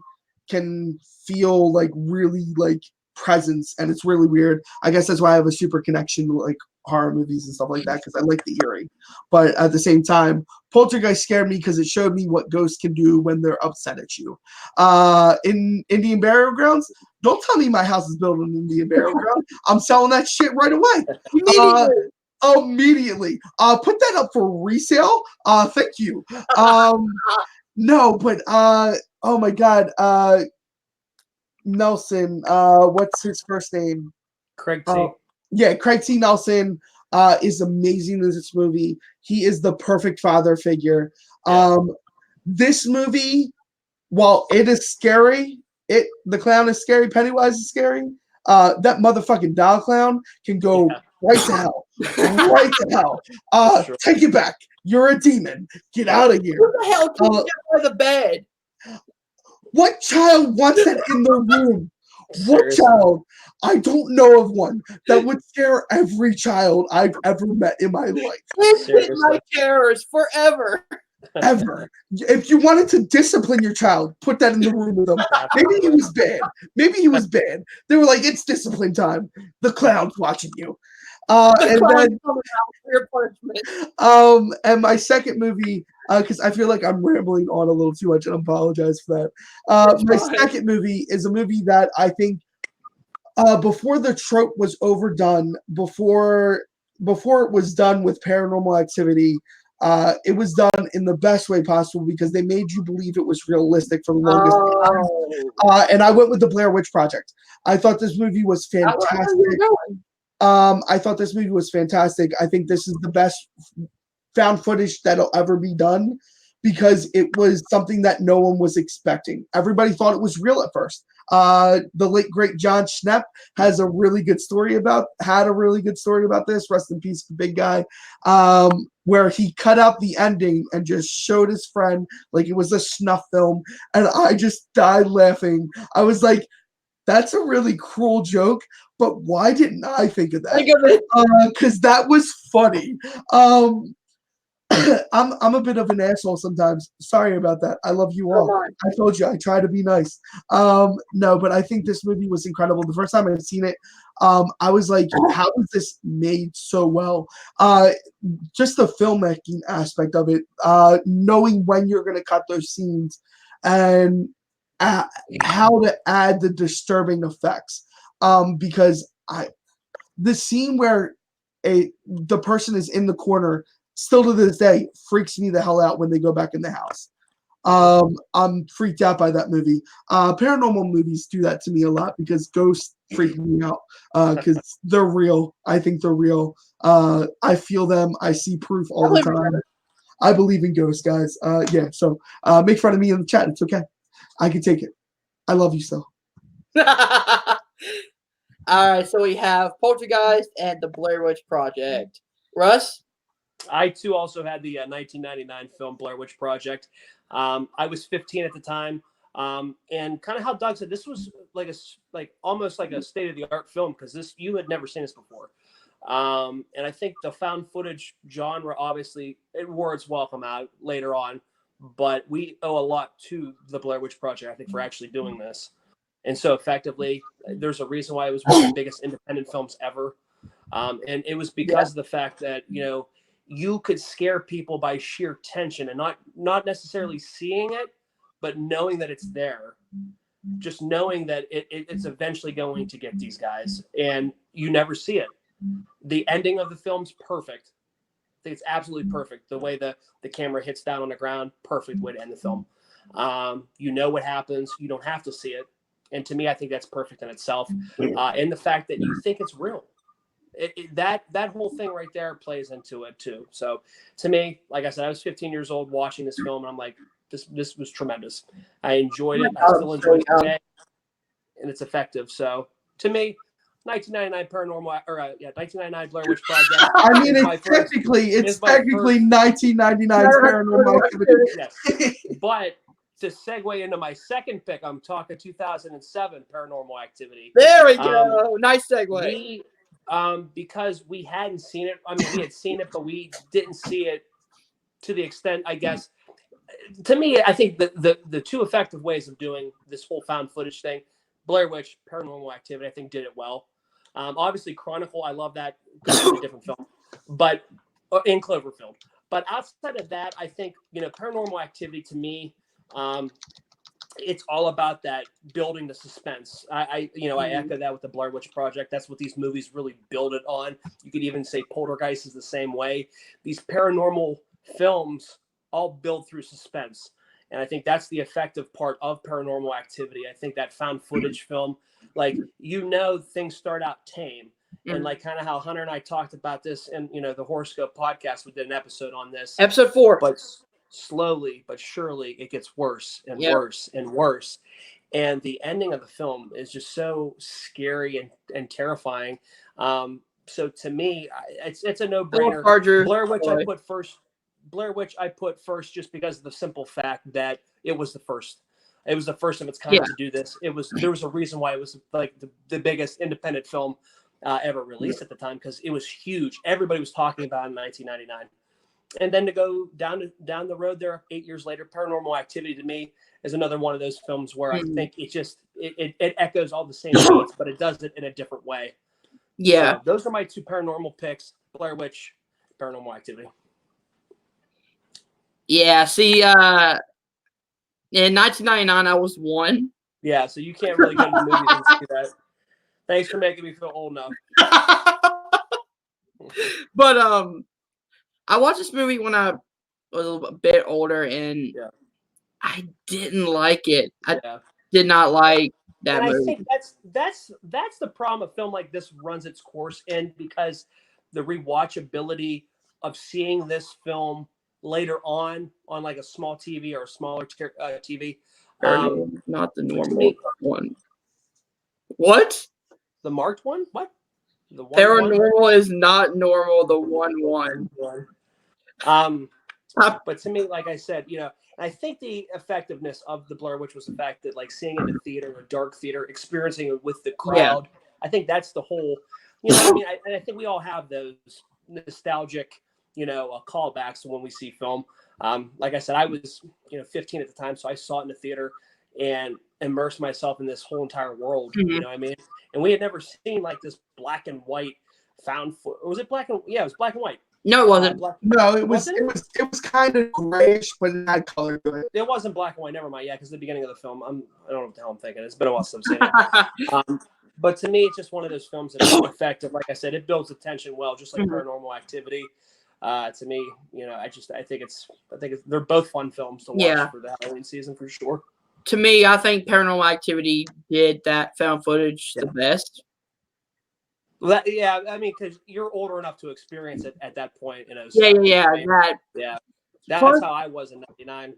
can feel like really like presence, and it's really weird. I guess that's why I have a super connection to like horror movies and stuff like that because I like the eerie. But at the same time, Poltergeist scared me because it showed me what ghosts can do when they're upset at you. In Indian burial grounds, don't tell me my house is built on an Indian burial ground. I'm selling that shit right away. Immediately. Immediately. Put that up for resale. Thank you. No, but oh my god. Nelson, what's his first name? Craig T. Yeah, Craig T. Nelson is amazing in this movie. He is the perfect father figure. Yeah. This movie, while it is scary, the clown is scary, Pennywise is scary. That motherfucking doll clown can go right to hell. Right to hell. Take it back. You're a demon. Get out of here. Who the hell can you get by the bed? What child wants that in their room? What Seriously. child? I don't know of one that would scare every child I've ever met in my life. It's been Seriously. my terrors forever. Ever. If you wanted to discipline your child, put that in the room with them. Maybe he was bad. Maybe he was bad. They were like, it's discipline time. The clown's watching you. And then Coming out for your punishment. and my second movie, because I feel like I'm rambling on a little too much, and I apologize for that. My second movie is a movie that I think before the trope was overdone, before it was done with Paranormal Activity, it was done in the best way possible because they made you believe it was realistic for the longest time. And I went with the Blair Witch Project. I thought this movie was fantastic. I thought this movie was fantastic. I think this is the best found footage that'll ever be done because it was something that no one was expecting. Everybody thought it was real at first. The late great John Schnepp had a really good story about this. Rest in peace, the big guy. Where he cut out the ending and just showed his friend like it was a snuff film, and I just died laughing. I was like, that's a really cruel joke, but why didn't I think of that? Think of it. Because that was funny. I'm a bit of an asshole sometimes. Sorry about that. I love you all. I told you I try to be nice. No, but I think this movie was incredible. The first time I've seen it, I was like, how is this made so well? Just the filmmaking aspect of it, knowing when you're going to cut those scenes and how to add the disturbing effects. Because the scene where the person is in the corner still to this day freaks me the hell out when they go back in the house. I'm freaked out by that movie. Paranormal movies do that to me a lot because ghosts freak me out because they're real. I think they're real. I feel them. I see proof all the time. I believe in ghosts, guys. Yeah, so make fun of me in the chat. It's okay. I can take it. I love you still. All right, so we have Poltergeist and the Blair Witch Project. Russ? I too also had the 1999 film Blair Witch Project. I was 15 at the time, and kind of how Doug said, this was almost like a state of the art film because you had never seen this before. And I think the found footage genre obviously it wore its welcome out later on, but we owe a lot to the Blair Witch Project, I think, for actually doing this. And so effectively, there's a reason why it was one of the biggest independent films ever. And it was because of the fact that, you could scare people by sheer tension and not necessarily seeing it, but knowing that it's there. Just knowing that it's eventually going to get these guys, and you never see it. The ending of the film's perfect. I think it's absolutely perfect. The way the camera hits down on the ground, perfect way to end the film. You know what happens. You don't have to see it. And to me, I think that's perfect in itself. And the fact that you think it's real. that whole thing right there plays into it too. So to me, like I said, I was 15 years old watching this film, and I'm like, this was tremendous. I enjoyed it. I still enjoy it today, and it's effective. So to me, 1999 Paranormal, or 1999 Blair Witch Project. I mean, it's technically 1999 Paranormal Activity. Yes, but to segue into my second pick, I'm talking 2007 Paranormal Activity. There we go. Nice segue. Because we hadn't seen it. I mean, we had seen it, but we didn't see it to the extent, I guess. To me, I think the two effective ways of doing this whole found footage thing, Blair Witch, Paranormal Activity, I think did it well. Obviously, Chronicle, I love that. It's a different film, but in Cloverfield. But outside of that, I think Paranormal Activity to me, it's all about that building the suspense. I echo that with the Blair Witch Project. That's what these movies really build it on. You could even say Poltergeist is the same way. These paranormal films all build through suspense. And I think that's the effective part of Paranormal Activity. I think that found footage film, like, things start out tame. And like kind of how Hunter and I talked about this in, the HorrorScope podcast, we did an episode on this. Episode 4. But slowly but surely it gets worse and worse and worse. And the ending of the film is just so scary and terrifying. So to me, it's a no-brainer. Blair Witch I put first just because of the simple fact that it was the first. It was the first of its kind to do this. There was a reason why it was like the biggest independent film ever released at the time, because it was huge. Everybody was talking about it in 1999. And then to go down the road there 8 years later, Paranormal Activity to me is another one of those films where I think it echoes all the same beats, but it does it in a different way. Yeah. So those are my two paranormal picks: Blair Witch, Paranormal Activity. Yeah. See, in 1999, I was 1. Yeah, so you can't really go to the movies and see that. Thanks for making me feel old enough. But I watched this movie when I was a bit older, and I didn't like it. I did not like that movie. I think that's the problem a film like this runs its course in, because the rewatchability of seeing this film later on like a small TV or a smaller TV. Not the normal one. What? The marked one? What? The Paranormal is not normal. The 1-1. But to me, like I said, I think the effectiveness of the Blair Witch was the fact that, like, seeing it in a theater, a dark theater, experiencing it with the crowd. I think that's the whole. I think we all have those nostalgic, callbacks to when we see film. Like I said, I was 15 at the time, so I saw it in the theater and immersed myself in this whole entire world. You know what I mean? And we had never seen like this black and white found footage. Was it black and? Yeah, it was black and white. No, it wasn't. No, it was kind of grayish, but it had color to it. It wasn't black and white. Never mind. Yeah, because the beginning of the film, I don't know what the hell I'm thinking. It's been a while since I've seen it. But to me, it's just one of those films that's effective. Like I said, it builds the tension well, just like Paranormal Activity. To me, I think they're both fun films to watch for the Halloween season for sure. To me, I think Paranormal Activity did that found footage the best. Well, I mean, because you're older enough to experience it at that point. That's how I was in '99.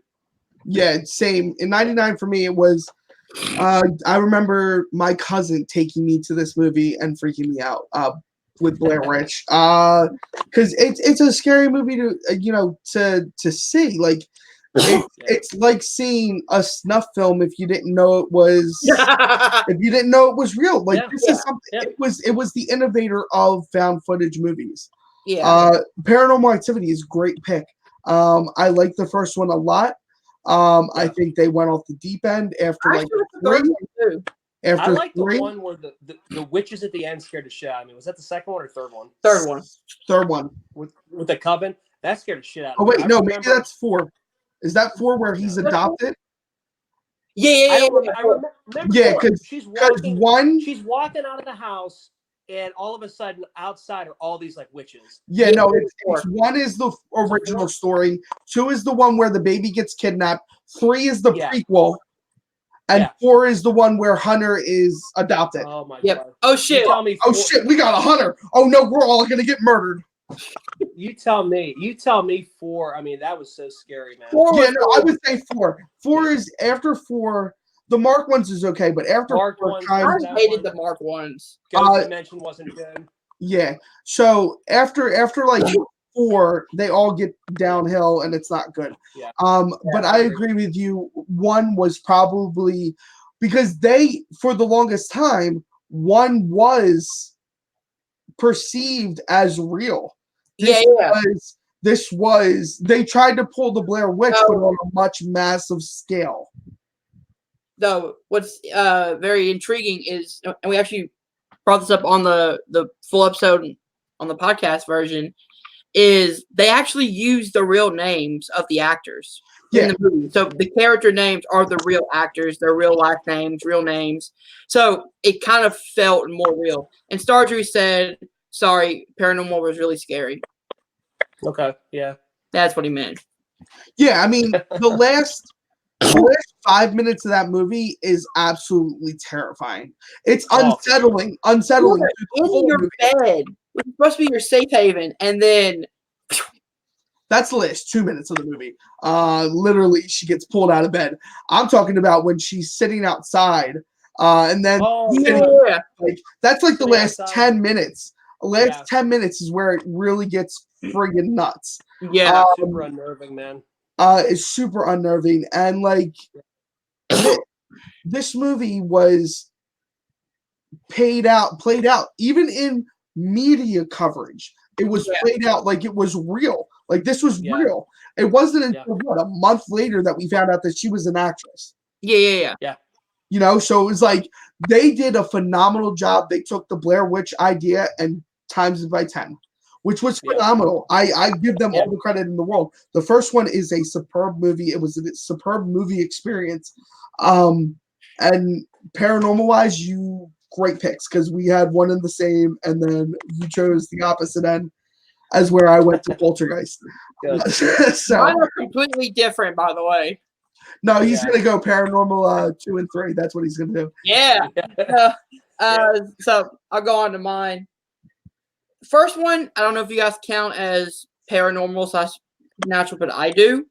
Yeah, same. In '99 for me, it was. I remember my cousin taking me to this movie and freaking me out with Blair Witch, because it's a scary movie to see. Like, it's like seeing a snuff film if you didn't know it was real. Like, this is something. It was the innovator of found footage movies. Paranormal Activity is a great pick. I like the first one a lot. I think they went off the deep end after like 3. I like the one where the witches at the end scared the shit out of me. Was that the second one or third one? Third one. With the coven? That scared the shit out me. of Oh wait, maybe that's 4. Is that 4 where he's adopted? Yeah. Yeah, because she's walking out of the house, and all of a sudden outside are all these like witches. Yeah, no, it's 1 is the original story. 2 is the one where the baby gets kidnapped. 3 is the prequel. And 4 is the one where Hunter is adopted. Oh my Yep. god. Oh shit. You tell me Oh shit, we got a Hunter. Oh no, we're all gonna get murdered. You tell me 4. I mean, that was so scary, man. 4 Yeah, was no, I would say 4. 4 is after 4. The Mark ones is okay, but after Mark 4, ones, kind I of, that hated one. the Mark ones. Ghost Dimension wasn't good. yeah. So after like 4, they all get downhill and it's not good. Yeah. But I agree with you. 1 was probably because they, for the longest time, 1 was perceived as real. This was they tried to pull the Blair Witch, but on a much massive scale. Though what's very intriguing is, and we actually brought this up on the full episode on the podcast version, is they actually use the real names of the actors in the movie. So the character names are the real actors, their real life names, real names. So it kind of felt more real. And Stardew said, sorry, paranormal was really scary. Okay, yeah. That's what he meant. Yeah, I mean, the last 5 minutes of that movie is absolutely terrifying. It's unsettling. Unsettling. In your bed, which is supposed to be your safe haven, and then that's the last 2 minutes of the movie. Literally, she gets pulled out of bed. I'm talking about when she's sitting outside, and then like that's like the last 10 minutes. The last 10 minutes is where it really gets friggin' nuts. Yeah, super unnerving, man. It's super unnerving, and like this movie was played out even in media coverage. It was played out like it was real. Like this was real. It wasn't until a month later that we found out that she was an actress. Yeah. You know, so it was like they did a phenomenal job. They took the Blair Witch idea and times it by 10, which was phenomenal. I give them all the credit in the world. The first one is a superb movie. It was a superb movie experience. And paranormal wise, you great picks because we had one in the same, and then you chose the opposite end as where I went to Poltergeist. So mine are completely different, by the way. No, he's gonna go paranormal 2 and 3. That's what he's gonna do. Yeah. So I'll go on to mine. First one, I don't know if you guys count as paranormal / natural, but I do.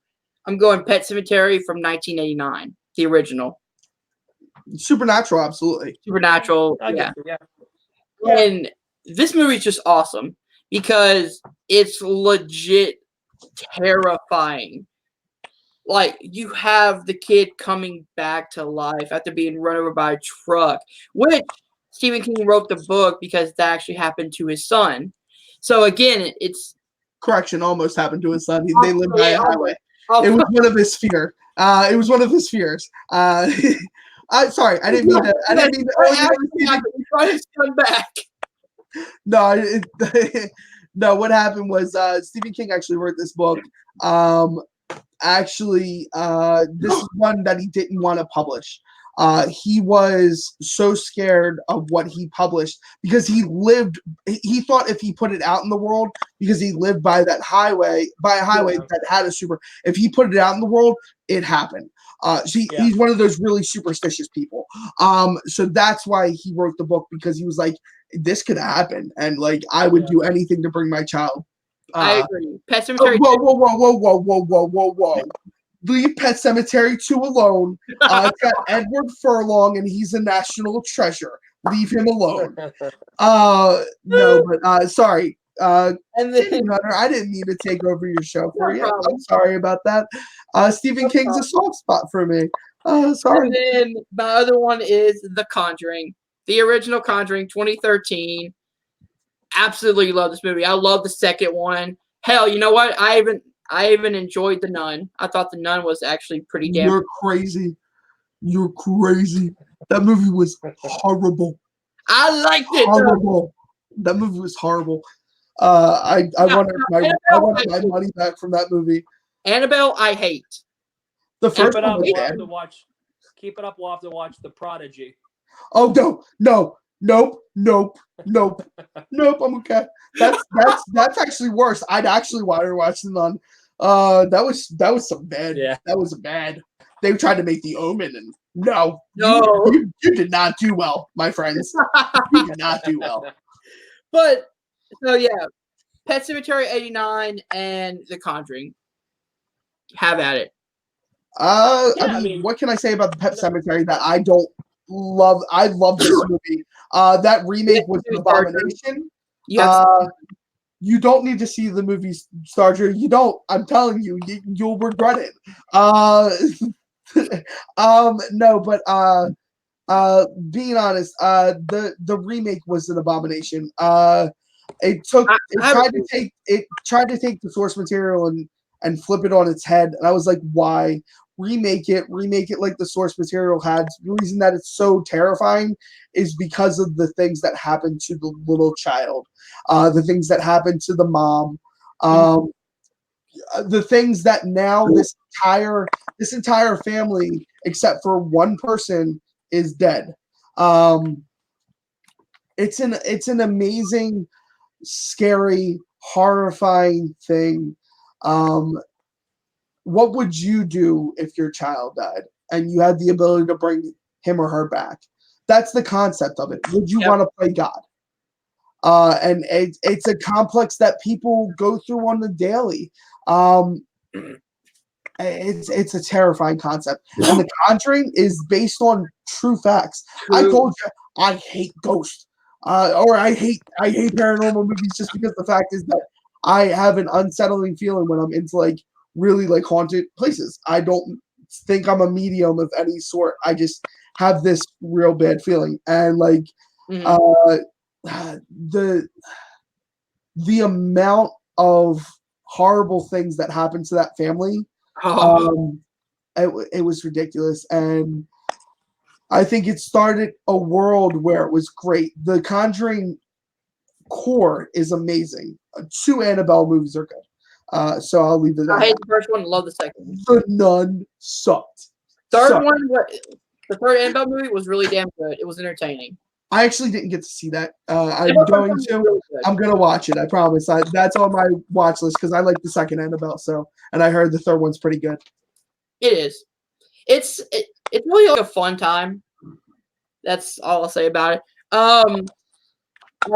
I'm going Pet Cemetery from 1989, the original. Supernatural, absolutely. Supernatural, yeah. And this movie is just awesome because it's legit terrifying. Like, you have the kid coming back to life after being run over by a truck, which Stephen King wrote the book because that actually happened to his son. So again, it's correction, almost happened to his son. They lived by a highway. It was one of his fears. It was one of his fears. Sorry, I didn't mean to. I didn't mean to. Brought his son back. No, no. What happened was Stephen King actually wrote this book. This is one that he didn't want to publish. He was so scared of what he published because he thought if he put it out in the world, because he lived by a highway that had a super, if he put it out in the world, it happened. He's one of those really superstitious people. So that's why he wrote the book, because he was like, this could happen. And like, I would do anything to bring my child. I agree. Pet Cemetery. Whoa. Leave Pet Cemetery 2 alone. It's got Edward Furlong, and he's a national treasure. Leave him alone. No, but sorry. And then Hunter, I didn't mean to take over your show for you. I'm sorry about that. Stephen King's a soft spot for me. Sorry. And then my other one is The Conjuring, the original Conjuring, 2013. Absolutely love this movie. I love the second one. Hell, you know what? I even enjoyed The Nun. I thought The Nun was actually pretty damn. You're crazy. You're crazy. That movie was horrible. I liked it. Horrible. That movie was horrible. I wanted my money back from that movie. Annabelle, I hate. The first one was bad. Keep it up. We'll have to watch The Prodigy. Oh no. Nope. I'm okay. That's actually worse. I'd actually want to watch The Nun. That was some bad. Yeah. That was bad. they tried to make The Omen, and no, No. you did not do well, my friends. You did not do well. But so yeah, Pet Cemetery 89 and The Conjuring. Have at it. I mean, what can I say about the Pet Cemetery that I don't love? I love this movie. That remake was an abomination. You don't need to see the movie, Starger. You don't. I'm telling you, you'll regret it. No, but being honest, the remake was an abomination. It tried to take the source material and flip it on its head, and I was like, why? Remake it like the source material had. The reason that it's so terrifying is because of the things that happened to the little child, the things that happened to the mom, the things that now this entire family, except for one person, is dead. It's an amazing, scary, horrifying thing. What would you do if your child died and you had the ability to bring him or her back? That's the concept of it. Would you want to play God? And it's a complex that people go through on the daily. It's a terrifying concept. And The Conjuring is based on true facts. I told you I hate ghosts. Or I hate paranormal movies just because the fact is that I have an unsettling feeling when I'm into like really like haunted places. I don't think I'm a medium of any sort. I just have this real bad feeling. And like the amount of horrible things that happened to that family, it was ridiculous. And I think it started a world where it was great. The Conjuring core is amazing. 2 Annabelle movies are good. So I'll leave it at that. I hate the first one, love the second one. The Nun sucked. The third Annabelle movie was really damn good. It was entertaining. I actually didn't get to see that. I'm going to watch it. I promise. That's on my watch list because I like the second Annabelle. And I heard the third one's pretty good. It is. It's really like a fun time. That's all I'll say about it. All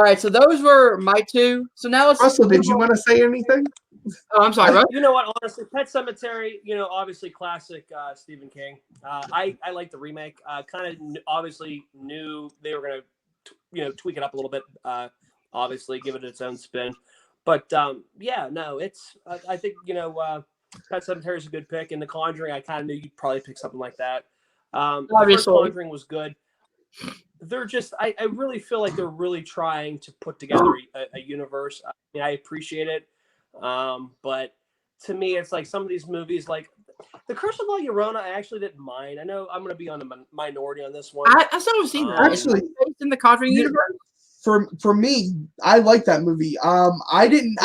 right, so those were my 2. So now let's. Russell, did you want to say anything? Oh, I'm sorry, Russ. You know what? Honestly, Pet Cemetery. Obviously classic Stephen King. I like the remake. Kind of obviously knew they were gonna, tweak it up a little bit. Obviously, give it its own spin. But it's. I think Pet Cemetery is a good pick. And The Conjuring, I kind of knew you'd probably pick something like that. The first Conjuring was good. They're just. I really feel like they're really trying to put together a universe. I appreciate it. But to me, it's like some of these movies, like The Curse of La Llorona, I actually didn't mind. I know I'm going to be on the minority on this one. I still haven't seen that. Actually, based in the Conjuring universe. For me, I like that movie. I didn't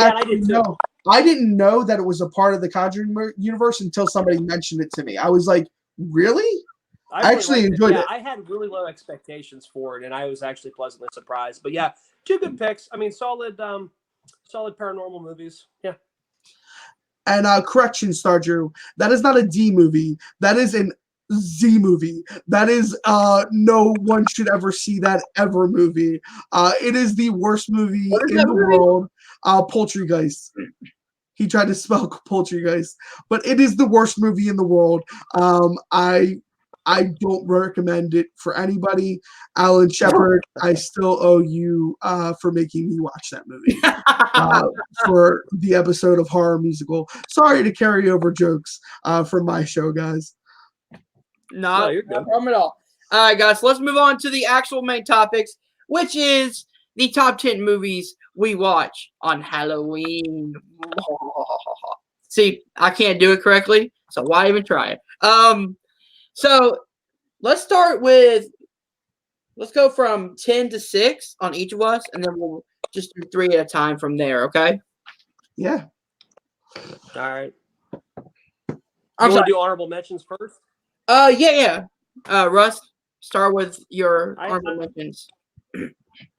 know. I didn't know that it was a part of the Conjuring universe until somebody mentioned it to me. I was like, really? I actually enjoyed it. I had really low expectations for it, and I was actually pleasantly surprised. But yeah, 2 good picks. I mean, solid paranormal movies. Yeah. And correction, Star Drew, that is not a D movie. That is an Z movie. That is no one should ever see that ever movie. It is the worst movie in the world. Poltergeist. He tried to spell Poltergeist, but it is the worst movie in the world. I don't recommend it for anybody. Alan Shepard, I still owe you for making me watch that movie for the episode of Horror Musical. Sorry to carry over jokes from my show, guys. No problem at all. All right, guys, so let's move on to the actual main topics, which is the top 10 movies we watch on Halloween. See, I can't do it correctly, so why even try it? So let's go from 10 to 6 on each of us, and then we'll just do 3 at a time from there, okay? Yeah. All right. You want to do honorable mentions first? Yeah. Russ, start with your honorable mentions.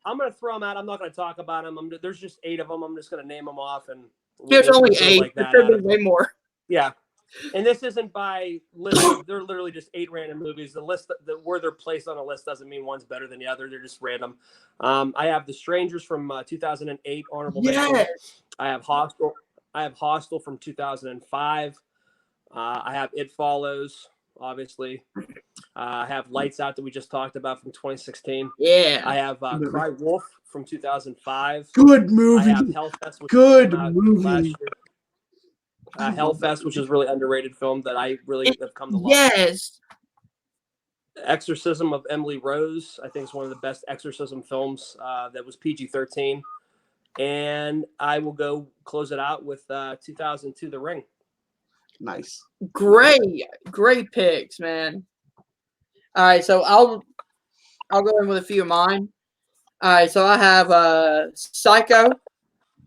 I'm going to throw them out. I'm not going to talk about them. There's just 8 of them. I'm just going to name them off. And there's only 8. Like there could be way more. Yeah. And this isn't by list. They're literally just 8 random movies. The list where they're placed on a list doesn't mean one's better than the other. They're just random. I have The Strangers from 2008, honorable mention. Yes. I have Hostel. From 2005. I have It Follows, obviously. I have Lights Out that we just talked about from 2016. Yeah. I have Cry Wolf from 2005. Good movie. I have Hellfest, which Good came out movie. last year. Hellfest, which is a really underrated film that I really have come to love. Yes. Exorcism of Emily Rose, I think is one of the best exorcism films that was PG-13. And I will go close it out with 2002, The Ring. Nice. Great picks, man. All right, so I'll go in with a few of mine. All right, so I have Psycho.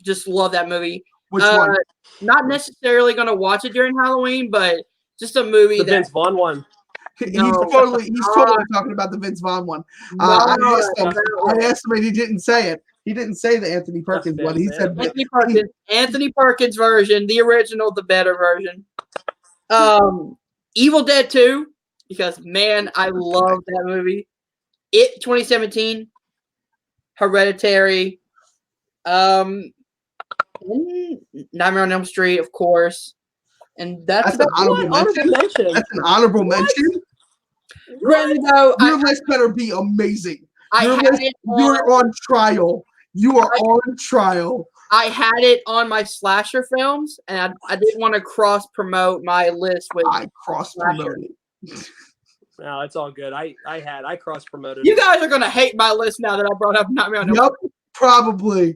Just love that movie. Which one? Not necessarily going to watch it during Halloween, but just a movie The Vince Vaughn one. He's totally talking about the Vince Vaughn one. I asked him, and he didn't say it. He didn't say the Anthony Perkins one. He said Anthony Perkins version, the original, the better version. Evil Dead 2, because man, I love that movie. It 2017, Hereditary, Nightmare on Elm Street, of course, and that's an honorable mention. That's an honorable mention. Granted, though, your list better be amazing. You're on trial. You are on trial. I had it on my slasher films, and I didn't want to cross promote my list with. I cross promoted. No, it's all good. I cross promoted. You guys are gonna hate my list now that I brought up Nightmare on Elm Street. Yep, probably.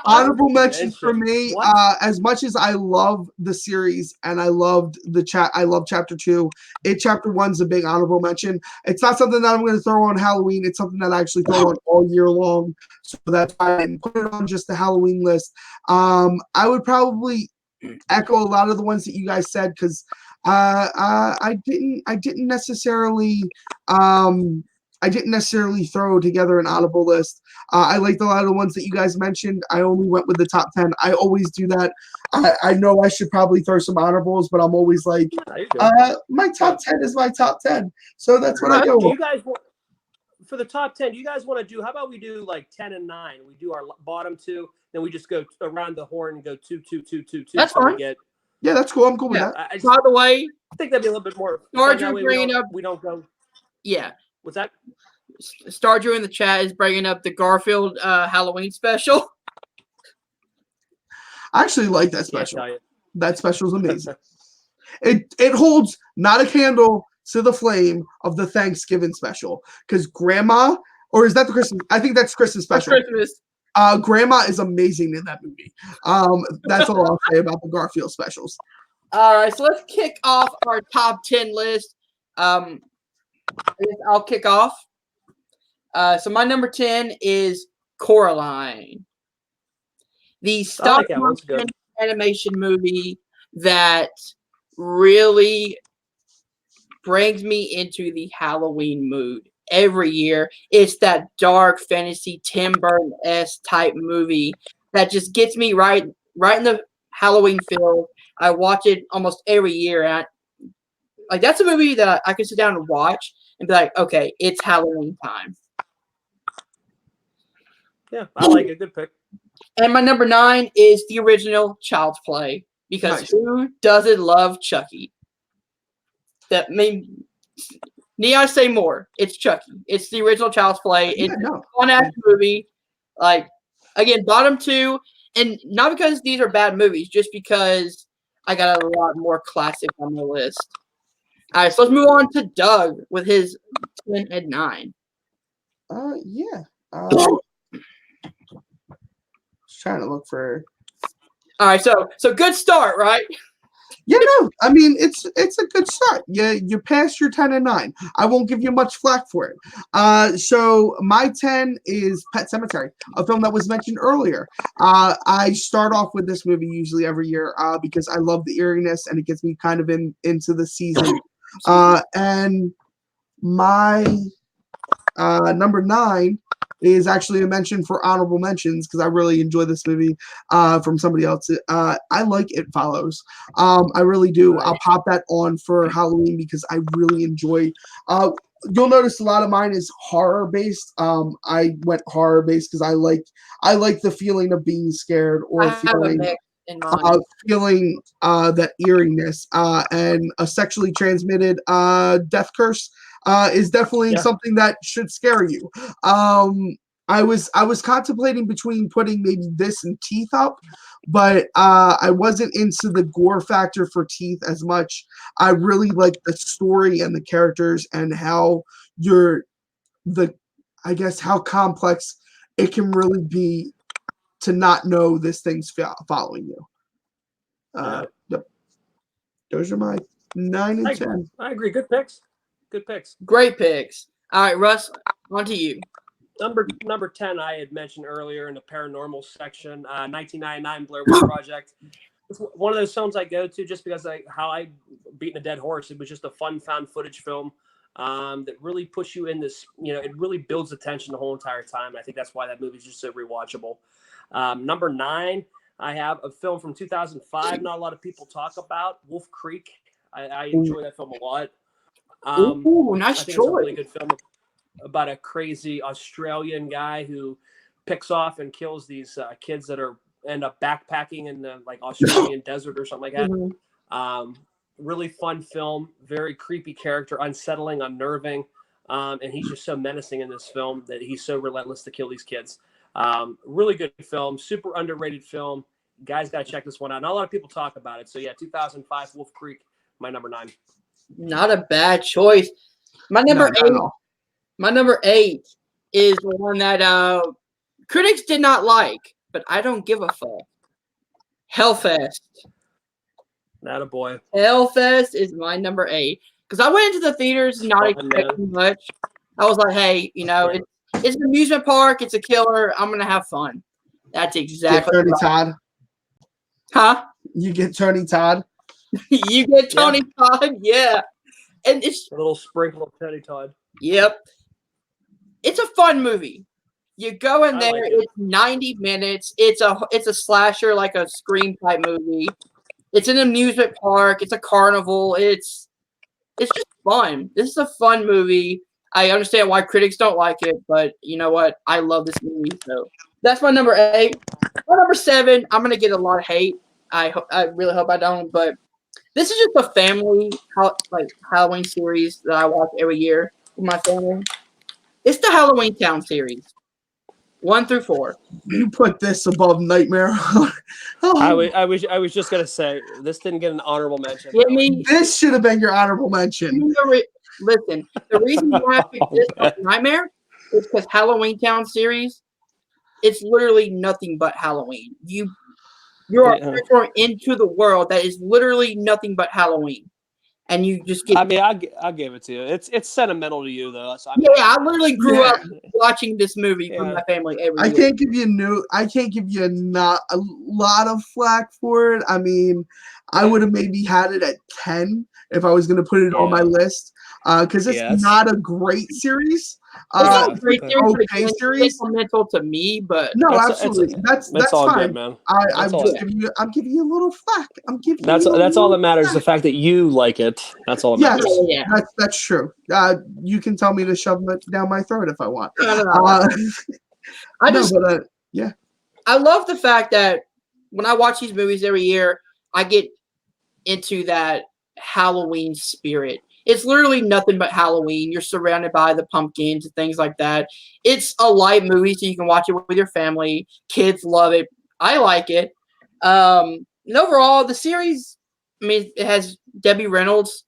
Honorable mentions for me. As much as I love the series and I loved I love Chapter 2. Chapter 1's a big honorable mention. It's not something that I'm going to throw on Halloween. It's something that I actually throw on all year long. So that's why I didn't put it on just the Halloween list. I would probably echo a lot of the ones that you guys said because I didn't necessarily throw together an audible list. I liked a lot of the ones that you guys mentioned. I only went with the top 10. I always do that. I know I should probably throw some honorables, but I'm always like, my top 10 is my top 10. So that's what I go with. Do you guys want, for the top 10, do you guys want to do, how about we do like 10 and 9? We do our bottom 2, then we just go around the horn and go 2, 2, 2, 2, 2. That's fine. Yeah, that's cool. I'm cool with that. By the way, I think that'd be a little bit more. We don't go. Yeah. What's that? Stardew in the chat is bringing up the Garfield Halloween special. I actually like that special. That special is amazing. It holds not a candle to the flame of the Thanksgiving special because Grandma, or is that the Christmas? I think that's Christmas special. That's Christmas. Grandma is amazing in that movie. That's all I'll say about the Garfield specials. All right, so let's kick off our top 10 list. I'll kick off. So my number 10 is Coraline, the stop motion animation movie that really brings me into the Halloween mood every year. It's that dark fantasy Tim Burton-esque type movie that just gets me right in the Halloween feel. I watch it almost every year, and that's a movie that I can sit down and watch and be like, okay, it's Halloween time. Yeah, I like it. Good pick. And my number 9 is the original Child's Play, because who doesn't love Chucky? Need I say more? It's Chucky. It's the original Child's Play. It's a fun-ass movie. Again, bottom 2, and not because these are bad movies, just because I got a lot more classics on the list. All right, so let's move on to Doug with his 10 and 9. Trying to look for. All right, so good start, right? Yeah, no, I mean it's a good start. You passed your 10 and 9. I won't give you much flack for it. So my 10 is Pet Sematary, a film that was mentioned earlier. I start off with this movie usually every year because I love the eeriness and it gets me kind of into the season. And my number 9 is actually a mention for honorable mentions because I really enjoy this movie from somebody else. I like It Follows. I really do. Nice. I'll pop that on for Halloween because I really enjoy. You'll notice a lot of mine is horror based. I went horror based because I like the feeling of being scared or I have a feeling mix in mind. that eeriness and a sexually transmitted death curse is definitely Yeah. something that should scare you. I was contemplating between putting maybe this and Teeth up, but I wasn't into the gore factor for Teeth as much. I really like the story and the characters and how I guess how complex it can really be to not know this thing's following you. Yep. Those are my 9 and 10. I agree. Good picks. Good picks. Great picks. All right, Russ, on to you. Number 10, I had mentioned earlier in the paranormal section, 1999 Blair Witch Project. It's one of those films I go to just because how I beaten a dead horse. It was just a fun found footage film that really puts you in this. It really builds the tension the whole entire time. I think that's why that movie is just so rewatchable. Number 9, I have a film from 2005. Not a lot of people talk about Wolf Creek. I enjoy that film a lot. Ooh, nice I think choice. it's a really good film about a crazy Australian guy who picks off and kills these kids that end up backpacking in the Australian desert or something like that. Mhm. Really fun film, very creepy character, unsettling, unnerving, and he's just so menacing in this film that he's so relentless to kill these kids. Really good film, super underrated film. You guys got to check this one out. Not a lot of people talk about it. So yeah, 2005 Wolf Creek, my number 9. Not a bad choice. My No, number not at eight. all. My number 8 is the one that critics did not like, but I don't give a fuck. Hellfest. Not a boy. Hellfest is my number 8 because I went into the theaters not Fun, expecting much. I was like, hey, it's an amusement park. It's a killer. I'm gonna have fun. That's Get exactly Tony right. Todd. Huh? You get Tony Todd. You get Tony Todd, yeah. And it's A little sprinkle of Teddy Todd. Yep. It's a fun movie. You go in there, like it. it's 90 minutes. It's a slasher, like a Scream type movie. It's an amusement park. It's a carnival. It's just fun. This is a fun movie. I understand why critics don't like it, but you know what? I love this movie. So that's my number 8. My number 7, I'm gonna get a lot of hate. I really hope I don't, but this is just a family Halloween series that I watch every year with my family. It's the Halloween Town series, 1 through 4. You put this above Nightmare. I was just gonna say this didn't get an honorable mention. Give me This should have been your honorable mention. listen. The reason why I picked this over Nightmare is because Halloween Town series. It's literally nothing but Halloween. You're into the world that is literally nothing but Halloween, and you just get. I mean, I gave it to you. It's sentimental to you though. So I literally grew up watching this movie with my family every year. I can't give you not a lot of flack for it. I mean, I would have maybe had it at 10 if I was going to put it on my list because it's not a great series. It's not a great series, but okay it's series. fundamental to me. But no, absolutely, that's all fine. good, man. I'm giving you a little flack. That's all that matters. The fact that you like it. That's all that matters. Yeah. That's true. You can tell me to shove it down my throat if I want. I love the fact that when I watch these movies every year, I get into that Halloween spirit. It's literally nothing but Halloween. You're surrounded by the pumpkins and things like that. It's a light movie, so you can watch it with your family. Kids love it. I like it. And overall, the series, I mean, it has Debbie Reynolds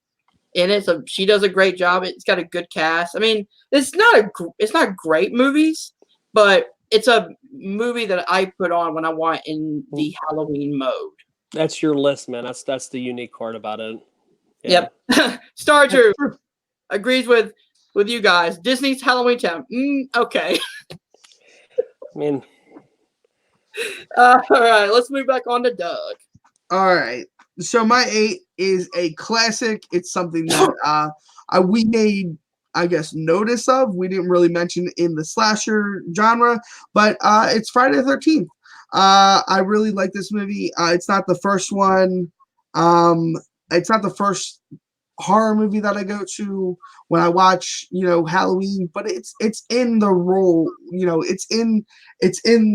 in it, so she does a great job. It's got a good cast. I mean, it's not great movies, but it's a movie that I put on when I want in the Halloween mode. That's your list, man. That's the unique part about it. Yeah. Yep. Star True agrees with you guys. Disney's Halloween Town. Okay. I mean, all right. Let's move back on to Doug. All right. So my 8 is a classic. It's something that we made I guess, notice of. We didn't really mention in the slasher genre, but it's Friday the 13th. I really like this movie. It's not the first one. It's not the first horror movie that I go to when I watch, Halloween, but it's in the role, it's in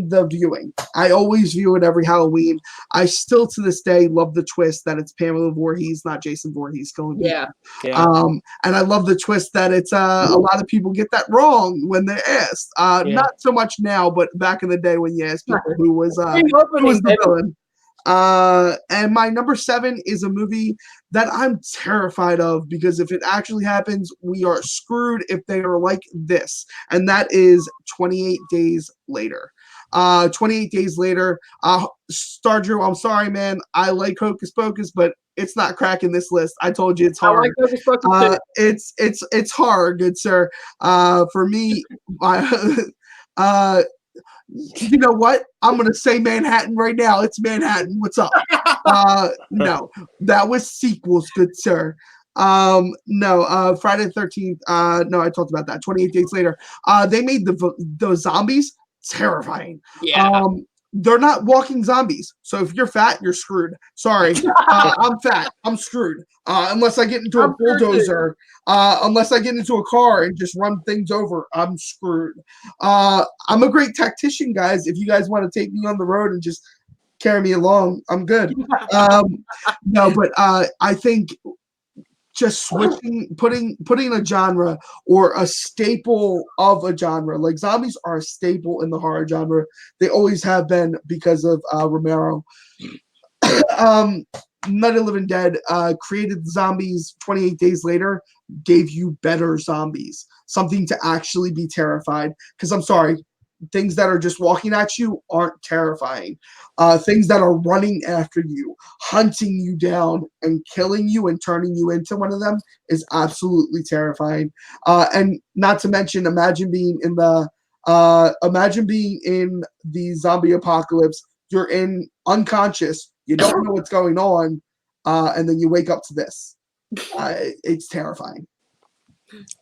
the viewing. I always view it every Halloween. I still to this day love the twist that it's Pamela Voorhees, not Jason Voorhees killing people. And I love the twist that it's a lot of people get that wrong when they're asked. Not so much now, but back in the day when you asked people who was the villain. And my number 7 is a movie that I'm terrified of because if it actually happens, we are screwed if they are like this. And that is 28 Days Later. 28 Days Later. Star Drew, I'm sorry, man. I like Hocus Pocus, but it's not cracking this list. I told you it's hard. I like Hocus Pocus too. It's hard, good sir. For me, you know what? I'm gonna say Manhattan right now. It's Manhattan. What's up? No, that was sequels, good sir. No, Friday the 13th. No, I talked about that. 28 Days Later. They made the zombies terrifying. Yeah. They're not walking zombies. So if you're fat, you're screwed. Sorry. I'm fat. I'm screwed. Unless I get into a bulldozer, unless I get into a car and just run things over, I'm screwed. I'm a great tactician, guys. If you guys want to take me on the road and just carry me along, I'm good. No, but I think just switching, putting a genre or a staple of a genre. Like zombies are a staple in the horror genre. They always have been because of Romero. Night of the Living Dead created zombies 28 Days Later, gave you better zombies. Something to actually be terrified. Because I'm sorry, things that are just walking at you aren't terrifying. Things that are running after you, hunting you down, and killing you and turning you into one of them is absolutely terrifying. And not to mention, imagine being in the zombie apocalypse. You're in unconscious. You don't know what's going on, and then you wake up to this. It's terrifying.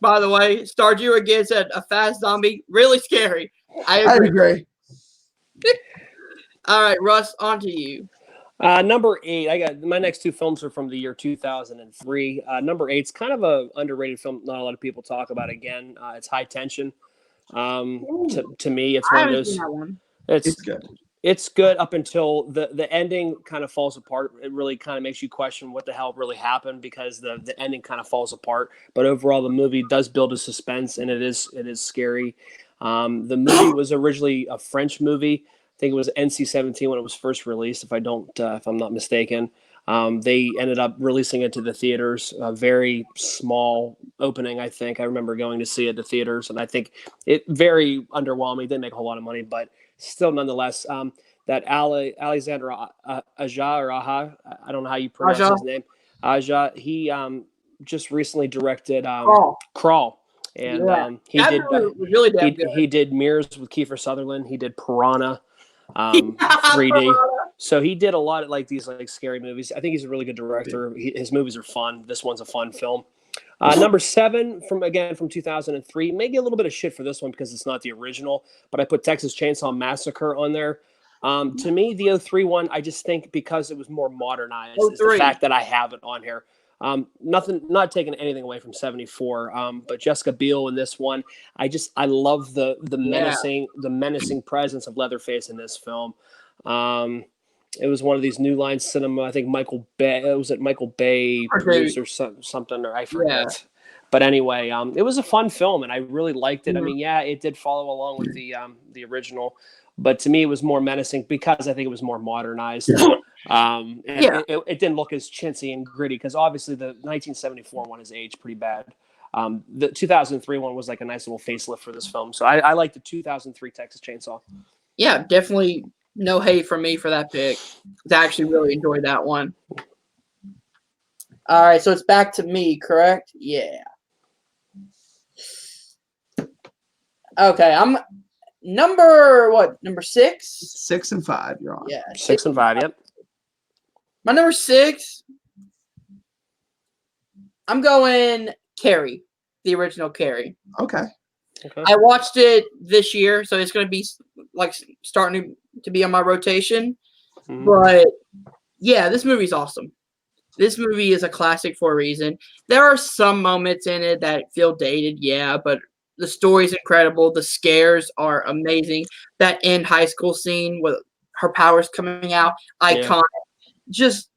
By the way, Stardew again said a fast zombie, really scary. I agree. All right, Russ, on to you. Number 8, I got my next 2 films are from the year 2003. Number 8's kind of a underrated film. Not a lot of people talk about. Again, it's High Tension. To me, it's one of those. It's good. It's good up until the ending kind of falls apart. It really kind of makes you question what the hell really happened because the ending kind of falls apart. But overall, the movie does build a suspense, and it is scary. The movie was originally a French movie. I think it was NC-17 when it was first released, if I'm not mistaken. They ended up releasing it to the theaters. A very small opening, I think. I remember going to see it at the theaters, and I think it very underwhelming. Didn't make a whole lot of money, but still, nonetheless, that Alexander Aja or Aha, I don't know how you pronounce his name. Aja, he just recently directed Crawl. And he did really good. He did Mirrors with Kiefer Sutherland. He did Piranha. 3D. So he did a lot of these scary movies. I think he's a really good director. His movies are fun. This one's a fun film. Number 7 from 2003. Maybe a little bit of shit for this one because it's not the original, but I put Texas Chainsaw Massacre on there. To me, the 03 one, I just think because it was more modernized is the fact that I have it on here. Not taking anything away from 74, but Jessica Biel in this one, I love the menacing presence of Leatherface in this film. It was one of these New Line Cinema. I think Michael Bay produced or something, or I forget. Yeah. But anyway, it was a fun film, and I really liked it. I mean, it did follow along with the original, but to me, it was more menacing because I think it was more modernized. It didn't look as chintzy and gritty because obviously the 1974 one has aged pretty bad. The 2003 one was like a nice little facelift for this film. So I like the 2003 Texas Chainsaw. Yeah, definitely no hate from me for that pick. I actually really enjoyed that one. All right, so it's back to me, correct? Yeah. Okay, I'm number 6? 6 and 5, you're on. Yeah. 6 and 5, yep. My number 6, I'm going Carrie. the original Carrie. Okay. I watched it this year, so it's going to be like starting to be on my rotation. Mhm. But yeah, this movie's awesome. This movie is a classic for a reason. There are some moments in it that feel dated, yeah, but the story's incredible. The scares are amazing. That end high school scene with her powers coming out, iconic. Just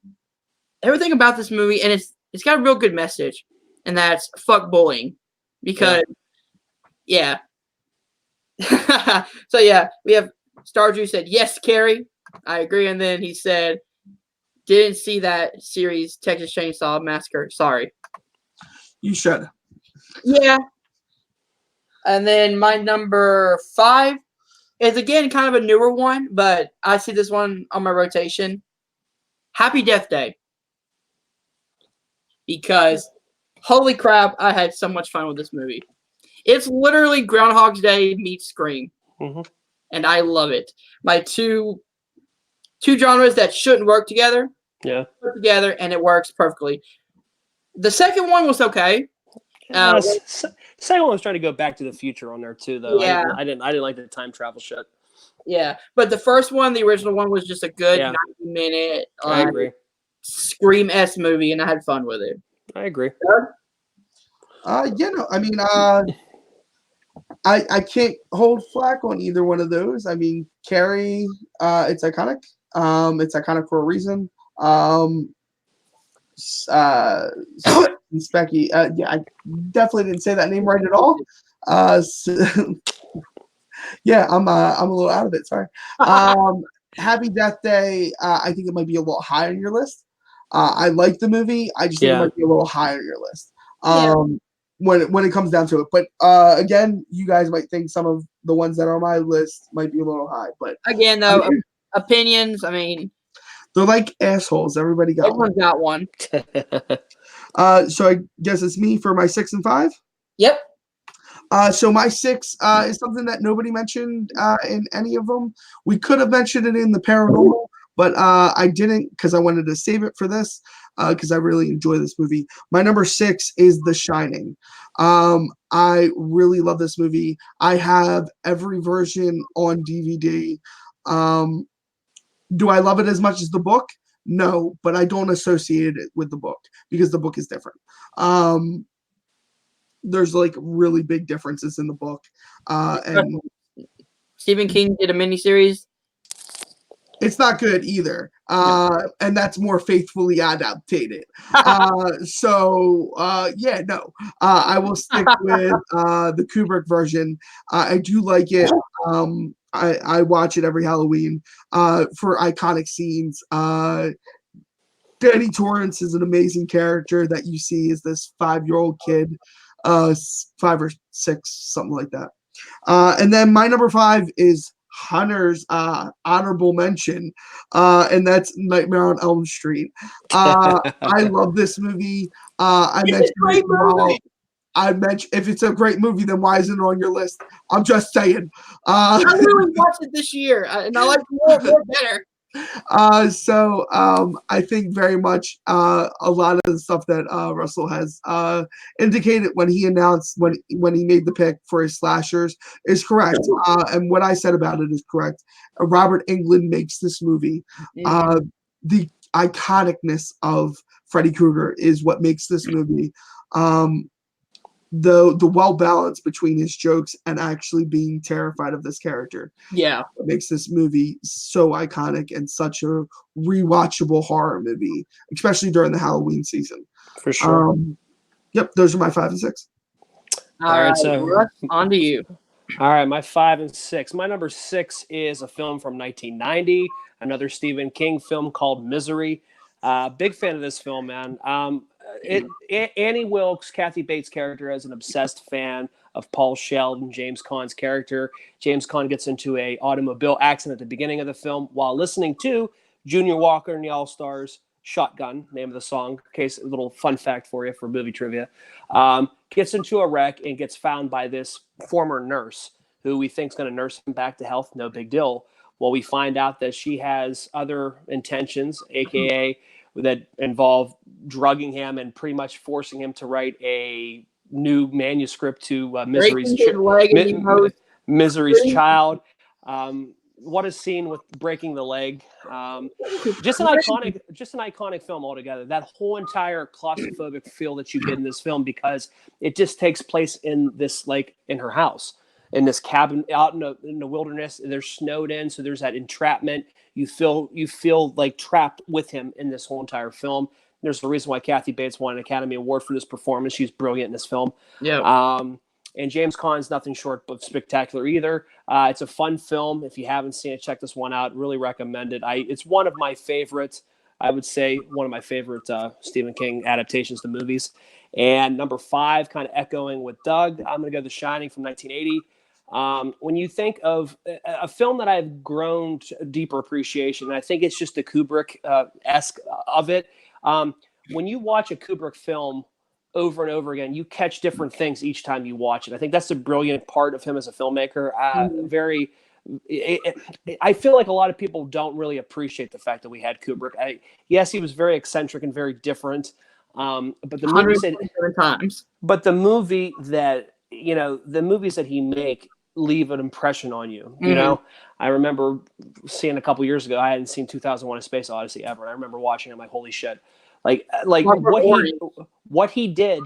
everything about this movie, and it's got a real good message, and that's fuck bullying, because yeah. So yeah, we have Stardew said yes, Carrie. I agree, and then he said didn't see that series Texas Chainsaw Massacre. Sorry. You should. Yeah. And then my number 5 is again kind of a newer one, but I see this one on my rotation. Happy Death Day. Because holy crap, I had so much fun with this movie. It's literally Groundhog's Day meets Scream. Mm-hmm. And I love it. My two genres that shouldn't work together. Yeah. Put together and it works perfectly. The second one was okay. Second one was trying to go Back to the Future on there too, though. Yeah. I didn't like the time travel shit. Yeah, but the first one, the original one, was just a good 90-minute I agree. Scream-esque movie, and I had fun with it. I agree. Yeah, no, I mean, I can't hold flack on either one of those. I mean, Carrie, it's iconic. It's iconic for a reason. Specky, yeah, I definitely didn't say that name right at all. Yeah, I'm a little out of it. Sorry. Happy Death Day. I think it might be a little high on your list. I like the movie. I just think it might be a little high on your list. When it comes down to it. But again, you guys might think some of the ones that are on my list might be a little high. But again, though, opinions. I mean, they're like assholes. Everybody got everyone got one. So I guess it's me for my 6 and 5. Yep. So my 6 is something that nobody mentioned in any of them. We could have mentioned it in the paranormal, but I didn't because I wanted to save it for this because I really enjoy this movie. My number 6 is The Shining. I really love this movie. I have every version on DVD. Do I love it as much as the book? No, but I don't associate it with the book because the book is different. There's like really big differences in the book. And Stephen King did a miniseries. It's not good either. And that's more faithfully adapted. Yeah, no. I will stick with the Kubrick version. I do like it. I watch it every Halloween for iconic scenes. Danny Torrance is an amazing character that you see as this 5-year-old kid, 5 or 6, something like that. And then my number 5 is Hunter's honorable mention, and that's Nightmare on Elm Street. I love this movie. I mentioned it while I mentioned if it's a great movie, then why isn't it on your list? I'm just saying. I literally watched it this year, and I like more better. I think very much a lot of the stuff that Russell has indicated when he announced when he made the pick for his slashers is correct. And what I said about it is correct. Robert Englund makes this movie. The iconicness of Freddy Krueger is what makes this movie. The well balance between his jokes and actually being terrified of this character. Yeah. What makes this movie so iconic and such a rewatchable horror movie, especially during the Halloween season. For sure. Yep, those are my 5 and 6. All right, so Russ, on to you. All right, my 5 and 6. My number 6 is a film from 1990, another Stephen King film called Misery. Big fan of this film, man. Annie Wilkes, Kathy Bates' character, is an obsessed fan of Paul Sheldon, James Caan's character. James Caan gets into a automobile accident at the beginning of the film while listening to Junior Walker and the All-Stars' Shotgun, name of the song. Case a little fun fact for you for movie trivia. Gets into a wreck and gets found by this former nurse who we think is going to nurse him back to health. No big deal. Well, we find out that she has other intentions, aka that involve drugging him and pretty much forcing him to write a new manuscript to Breaking his leg in the most Misery's Child. What a scene with breaking the leg. Just an iconic film altogether. That whole entire claustrophobic feel that you get in this film, because it just takes place in this, like, in her house, in this cabin out in the wilderness. They're snowed in, so there's that entrapment. You feel like trapped with him in this whole entire film. There's a reason why Kathy Bates won an Academy Award for this performance. She's brilliant in this film. Yeah. And James Caan's nothing short of spectacular either. It's a fun film. If you haven't seen it, check this one out. Really recommend it. It's one of my favorites. I would say one of my favorite Stephen King adaptations to movies. And number 5, kind of echoing with Doug, I'm going to go The Shining from 1980. When you think of a film that I've grown to deeper appreciation, and I think it's just the Kubrick-esque of it. When you watch a Kubrick film over and over again, you catch different things each time you watch it. I think that's the brilliant part of him as a filmmaker. I feel like a lot of people don't really appreciate the fact that we had Kubrick. Yes, he was very eccentric and very different. But the movies the movies that he make leave an impression on you. You know, I remember seeing a couple years ago, I hadn't seen 2001: A Space Odyssey ever. And I remember watching it, I'm like, holy shit. Like what he did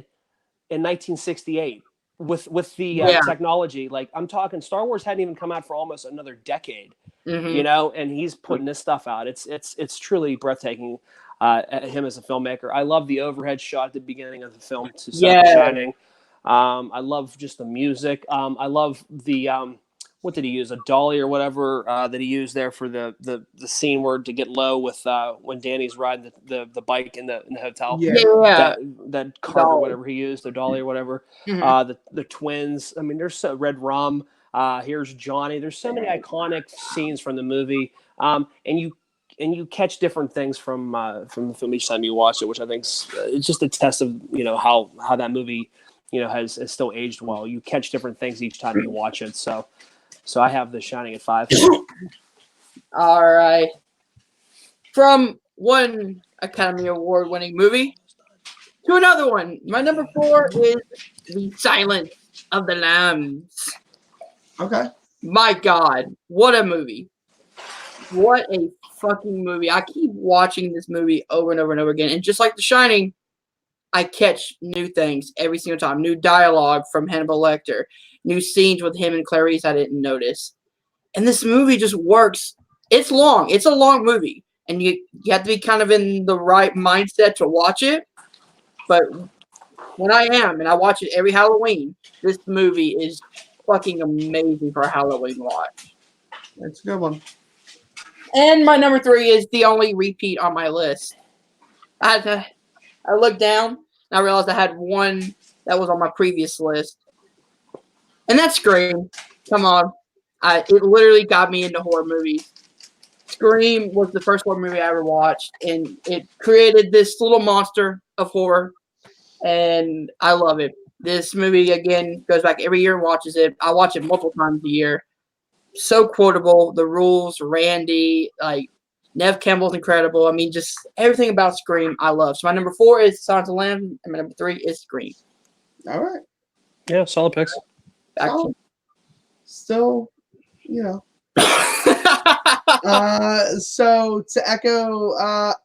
in 1968 with the technology. Like, I'm talking, Star Wars hadn't even come out for almost another decade, you know, and he's putting this stuff out. It's truly breathtaking. Him as a filmmaker. I love the overhead shot at the beginning of the film to set The Shining. I love just the music. I love the what did he use? A dolly or whatever that he used there for the scene where to get low with when Danny's riding the bike in the hotel. That cart or whatever he used, the dolly or whatever. The twins. I mean, there's Red Rum. Here's Johnny. There's so many iconic scenes from the movie, and you catch different things from the film each time you watch it, which I think it's just a test of how that movie has still aged well. You catch different things each time you watch it. So I have The Shining at 5. All right. From one Academy Award winning movie to another one. My number 4 is The Silence of the Lambs. Okay. My God, what a movie. What a fucking movie. I keep watching this movie over and over and over again. And just like The Shining, I catch new things every single time. New dialogue from Hannibal Lecter. New scenes with him and Clarice I didn't notice. And this movie just works. It's long. It's a long movie. And you have to be kind of in the right mindset to watch it. But when I am, and I watch it every Halloween, this movie is fucking amazing for a Halloween watch. That's a good one. And my number 3 is the only repeat on my list. I looked down, and I realized I had one that was on my previous list. And that's Scream. Come on. It literally got me into horror movies. Scream was the first horror movie I ever watched, and it created this little monster of horror, and I love it. This movie, again, goes back every year and watches it. I watch it multiple times a year. So quotable. The rules, Randy, like Nev Campbell's incredible. I mean, just everything about Scream I love. So my number 4 is Silence of the Lambs, and my number 3 is Scream. All right. Yeah, solid picks. Still, so to echo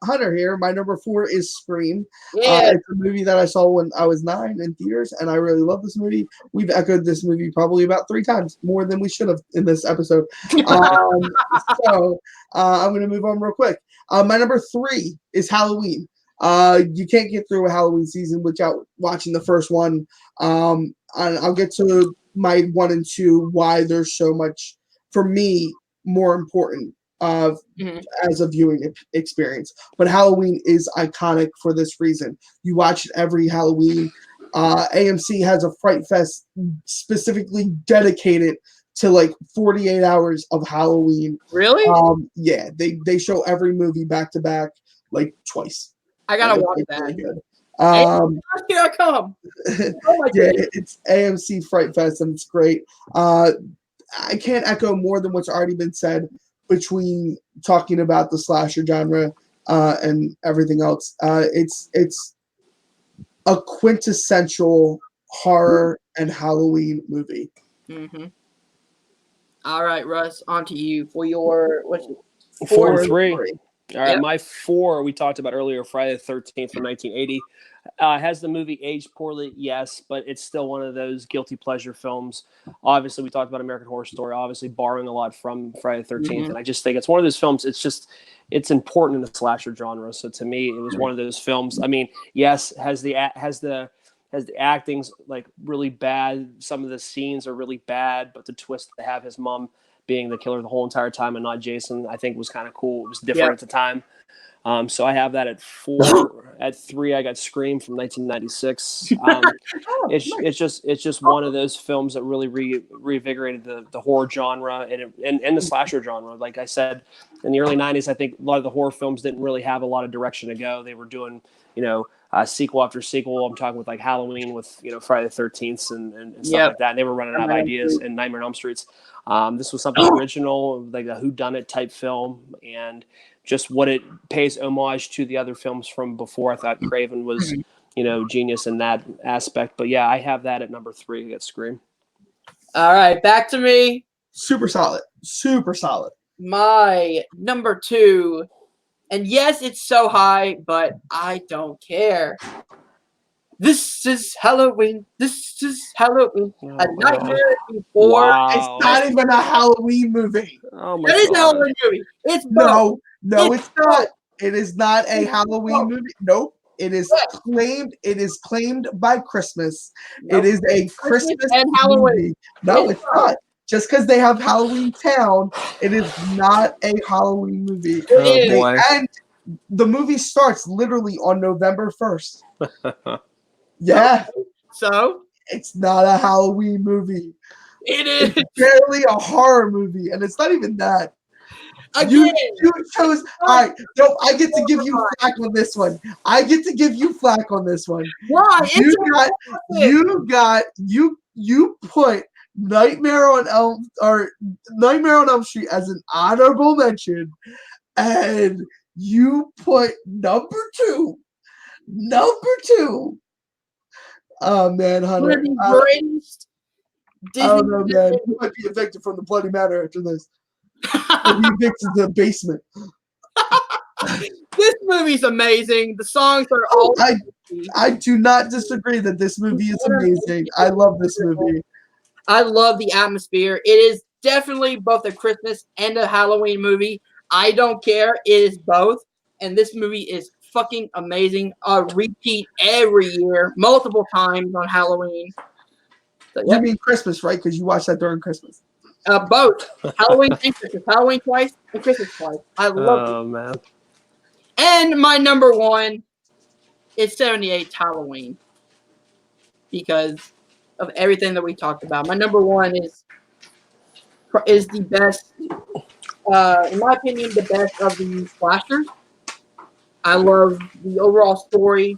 Hunter here, my number 4 is Scream. It's a movie that I saw when I was 9 in theaters, and I really love this movie. We've echoed this movie probably about 3 times, more than we should have in this episode. So I'm going to move on real quick. My number 3 is Halloween. You can't get through a Halloween season without watching the first one. And I'll get to my 1 and 2, why there's so much, for me, more important as a viewing experience. But Halloween is iconic for this reason. You watch it every Halloween. AMC has a Fright Fest specifically dedicated to like 48 hours of Halloween. Really? Yeah, they show every movie back to back like twice. I gotta watch that. Really good. Here I come. Yeah, it's AMC Fright Fest, and it's great. I can't echo more than what's already been said between talking about the slasher genre and everything else. It's a quintessential horror and Halloween movie. Mm-hmm. All right, Russ, on to you for your what's it? 4 and and 3. three. All right, Yep. my 4 we talked about earlier, Friday the 13th from 1980. Has the movie aged poorly? Yes, but it's still one of those guilty pleasure films. Obviously, we talked about American Horror Story, obviously borrowing a lot from Friday the 13th. Mhm. And I just think it's one of those films, it's important in the slasher genre. So to me, it was one of those films. I mean, yes, has the acting's like really bad. Some of the scenes are really bad, but the twist to have his mom being the killer the whole entire time and not Jason, I think was kind of cool. It was different at the time. So I have that at 4. At 3, I got Scream from 1996. It's just one of those films that really reinvigorated the horror genre and the slasher genre. Like I said, in the early 90s, I think a lot of the horror films didn't really have a lot of direction to go. They were doing, sequel after sequel. I'm talking with like Halloween with, Friday the 13th and stuff like that. And they were running out of ideas and Nightmare on Elm Streets. This was something original, like a whodunit type film, and just what it pays homage to the other films from before. I thought Craven was, genius in that aspect. But yeah, I have that at number 3 at Scream. All right, back to me. Super solid. Super solid. My number 2, and yes, it's so high, but I don't care. This is Halloween. This is Halloween. A Nightmare Before. Wow. It's not even a Halloween movie. Oh my That is a God. Halloween movie. It's both. No, it's not. It is not a Halloween movie. Nope. It is claimed. It is claimed by Christmas. Nope. It is a Christmas and Halloween. movie. No, it's not. Just because they have Halloween Town, it is not a Halloween movie. Oh boy. And the movie starts literally on November 1st. Yeah. So It's not a Halloween movie. it is. It's barely a horror movie, and it's not even that. Again, You chose. All right, no, I get to give you flack on this one. I get to give you flack on this one. why? You put Nightmare on Elm Street as an honorable mention, and you put number two. Oh man, One Hunter. of the greatest I don't know, man. You might be evicted from the Bloody Manor after this. Or be evicted to the basement. This movie's amazing. The songs are all. I do not disagree that this movie is amazing. I love this movie. I love the atmosphere. It is definitely both a Christmas and a Halloween movie. I don't care. It is both. And this movie is fucking amazing. Repeat every year, multiple times on Halloween. So, You mean Christmas, right? Because you watch that during Christmas. Both. Halloween and Christmas. Halloween twice and Christmas twice. I love it. Oh man. And my number 1 is 78's Halloween. Because of everything that we talked about. My number 1 is the best, in my opinion, the best of the slashers. I love the overall story.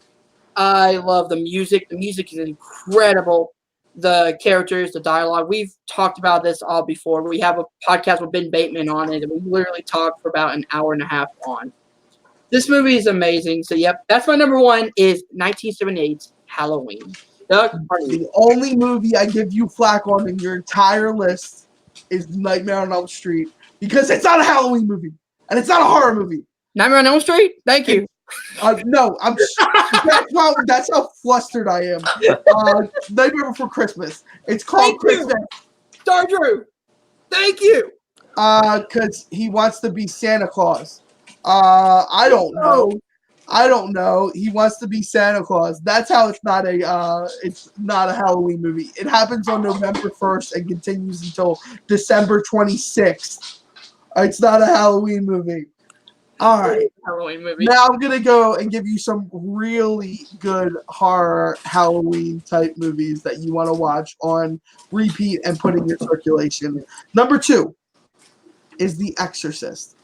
I love the music. The music is incredible. The characters, the dialogue. We've talked about this all before. We have a podcast with Ben Bateman on it, and we literally talked for about an hour and a half on. This movie is amazing. So, yep, that's my number 1 is 1978's Halloween. Doug, the only movie I give you flack on in your entire list is Nightmare on Elm Street because it's not a Halloween movie and it's not a horror movie. Nightmare on Elm Street? Thank you. No, that's how flustered I am. Nightmare Before Christmas. It's called Christmas. Star Drew. Thank you. Because he wants to be Santa Claus. I don't know. He wants to be Santa Claus. That's how it's not a Halloween movie. It happens on November 1st and continues until December 26th. It's not a Halloween movie. All right. Halloween movie. Now I'm going to go and give you some really good horror Halloween type movies that you want to watch on repeat and put in your circulation. Number 2 is The Exorcist.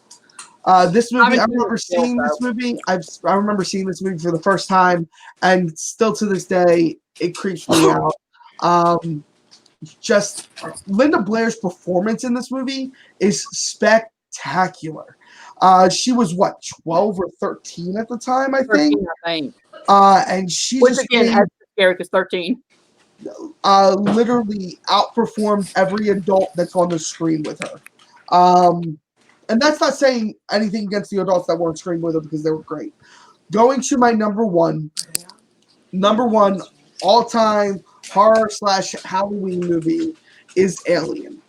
This movie, I remember seeing this movie. I remember seeing this movie for the first time, and still to this day, it creeps me out. Just Linda Blair's performance in this movie is spectacular. She was what, 12 or 13 at the time, I think. 13, I think. And she Which again has to scary because 13. literally outperformed every adult that's on the screen with her. And that's not saying anything against the adults that weren't screen with her because they were great. Going to my number one all-time horror / Halloween movie is Alien.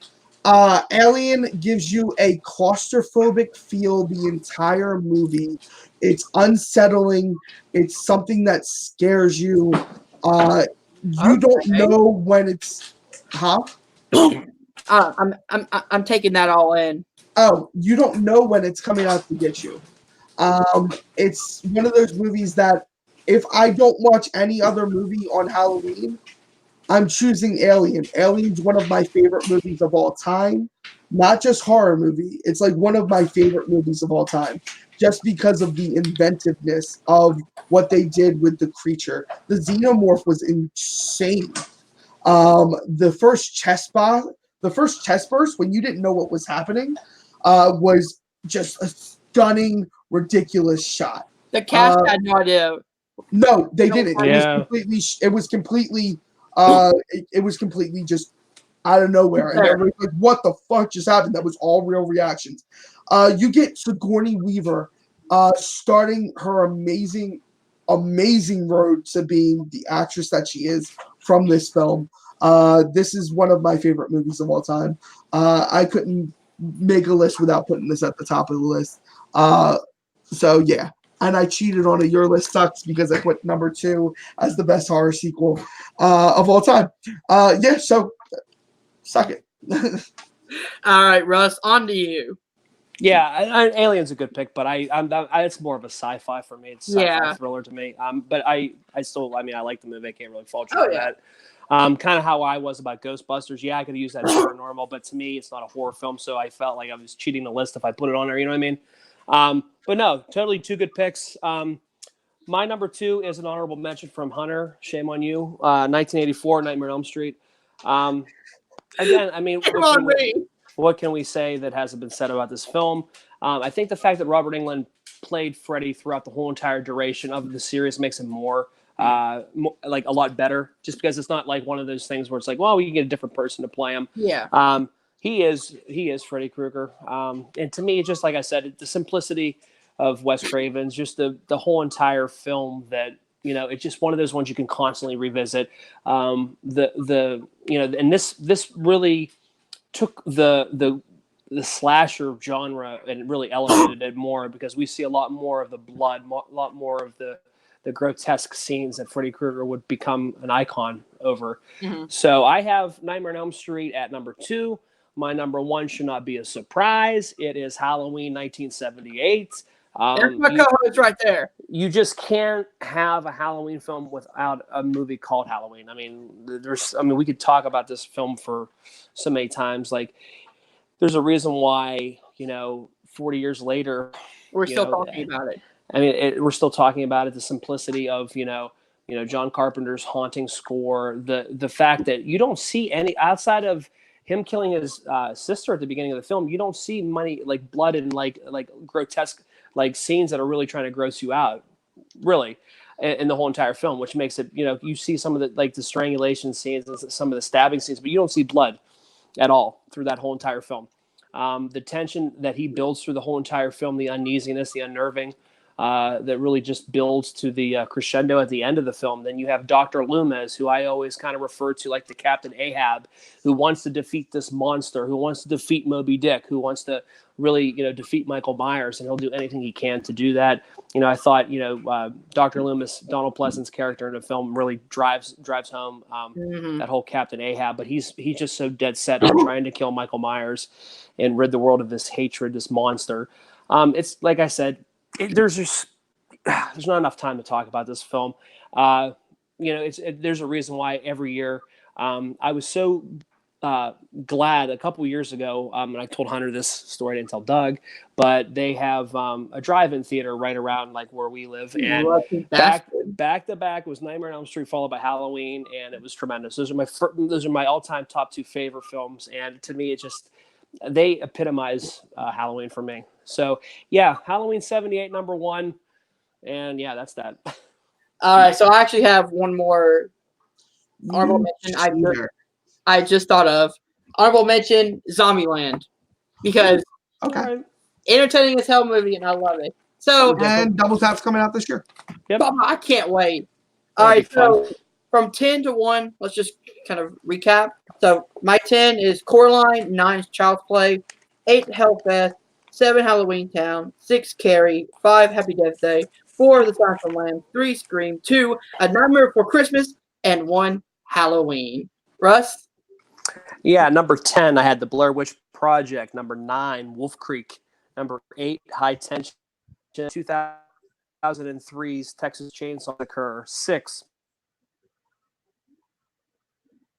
Alien gives you a claustrophobic feel the entire movie. It's unsettling. It's something that scares you. You don't Okay. know when it's, huh? I'm taking that all in. Oh, you don't know when it's coming out to get you. It's one of those movies that if I don't watch any other movie on Halloween, I'm choosing Alien. Alien's one of my favorite movies of all time. Not just horror movie. It's like one of my favorite movies of all time. Just because of the inventiveness of what they did with the creature. The xenomorph was insane. The first chest burst when you didn't know what was happening, was just a stunning, ridiculous shot. The cast had no idea. No, they No, didn't. Yeah. It was completely just out of nowhere, and Fair. everybody's like, "What the fuck just happened?" That was all real reactions. You get Sigourney Weaver, starting her amazing road to being the actress that she is from this film. This is one of my favorite movies of all time. I couldn't make a list without putting this at the top of the list. So yeah, and I cheated on a Your List Sucks because I put number 2 as the best horror sequel of all time. Yeah, so suck it. All right, Russ, on to you. Yeah, Alien's a good pick, but it's more of a sci-fi for me. It's a sci-fi Yeah. thriller to me. But I still, I mean, I like the movie. I can't really fault you Oh, for yeah. that. Kind of how I was about Ghostbusters. Yeah, I could use that as paranormal, but to me, it's not a horror film, so I felt like I was cheating the list if I put it on there. You know what I mean? But no, totally two good picks. My number 2 is an honorable mention from Hunter. Shame on you. 1984, Nightmare on Elm Street. Again, I mean, Come on, me. what can we say that hasn't been said about this film? I think the fact that Robert Englund played Freddy throughout the whole entire duration of the series makes him like a lot better. Just because it's not like one of those things where it's like, well, we can get a different person to play him. Yeah. He is Freddy Krueger, and to me, just like I said, the simplicity of Wes Craven's, just the whole entire film that. It's just one of those ones you can constantly revisit. And this really took the slasher genre and really elevated it more because we see a lot more of the blood, a lot more of the grotesque scenes that Freddy Krueger would become an icon over. Mm-hmm. So I have Nightmare on Elm Street at number 2. My number 1 should not be a surprise. It is Halloween 1978. That's my co-host right there. You just can't have a Halloween film without a movie called Halloween. I mean, we could talk about this film for so many times. Like, there's a reason why, 40 years later, We're still talking about it. I mean, we're still talking about it. The simplicity of, John Carpenter's haunting score, the fact that you don't see any outside of him killing his sister at the beginning of the film. You don't see money like blood and like grotesque like scenes that are really trying to gross you out, really, in the whole entire film, which makes it, you see some of the strangulation scenes and some of the stabbing scenes, but you don't see blood at all through that whole entire film. The tension that he builds through the whole entire film, the uneasiness, the unnerving, that really just builds to the crescendo at the end of the film. Then you have Dr. Loomis, who I always kind of refer to like the Captain Ahab, who wants to defeat this monster, who wants to defeat Moby Dick, who wants to really, defeat Michael Myers, and he'll do anything he can to do that. I thought, Dr. Loomis, Donald Pleasant's character in the film really drives home that whole Captain Ahab, but he's just so dead set on trying to kill Michael Myers and rid the world of this hatred, this monster. It's like I said, there's not enough time to talk about this film. There's a reason why every year I was so glad a couple years ago, and I told Hunter this story, I didn't tell Doug, but they have a drive-in theater right around like where we live, and back to back was Nightmare on Elm Street followed by Halloween, and it was tremendous. Those are my all-time top 2 favorite films, and to me, they epitomize Halloween for me. So yeah, Halloween 78, number 1, and yeah, that's that. All right, so I actually have one more honorable mention I just thought of. Honorable mention Zombieland because Okay. entertaining as hell movie and I love it. So And Double Tap's coming out this year. Yep. I can't wait. That'll All right, be fun. so from 10 to 1, let's just kind of recap. So my 10 is Coraline, 9 is Child's Play, 8 Hellfest, 7 Halloween Town, 6 Carrie, 5 Happy Death Day, 4 The Silence of the Lambs, 3 Scream, 2 A Nightmare Before Christmas, and 1 Halloween. Russ? Yeah, number 10, I had the Blair Witch Project. Number 9, Wolf Creek. Number 8, High Tension. 2003's Texas Chainsaw Massacre. 6,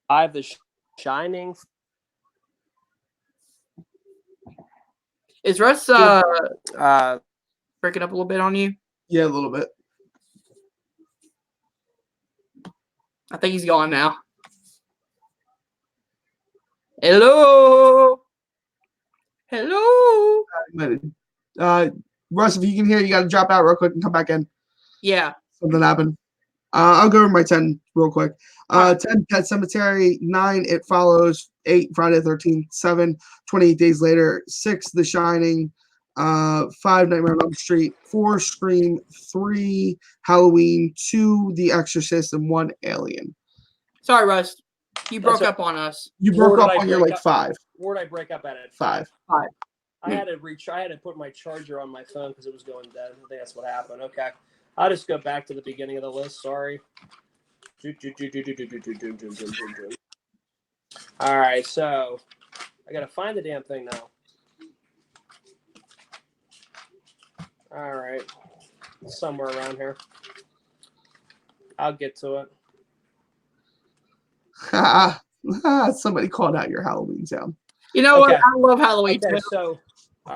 5, The Shining. Is Russ breaking up a little bit on you? Yeah, a little bit. I think he's gone now. Hello? Hello? Russ, if you can hear, you got to drop out real quick and come back in. Yeah. Something happened. I'll go over my 10 real quick. 10, Pet Cemetery. 9, It Follows. 8, Friday the 13th. 7, 28 Days Later. 6, The Shining. 5, Nightmare on Elm Street. 4, Scream. 3, Halloween. 2, The Exorcist. And 1, Alien. Sorry, Russ. You broke up on us. You broke up on your like 5. Where did I break up at it? 5. I had to put my charger on my phone because it was going dead. I think that's what happened. Okay. I'll just go back to the beginning of the list. Sorry. All right, so I got to find the damn thing now. All right. Somewhere around here. I'll get to it. Somebody called out your Halloween sound. You know what? I love Halloween. Okay,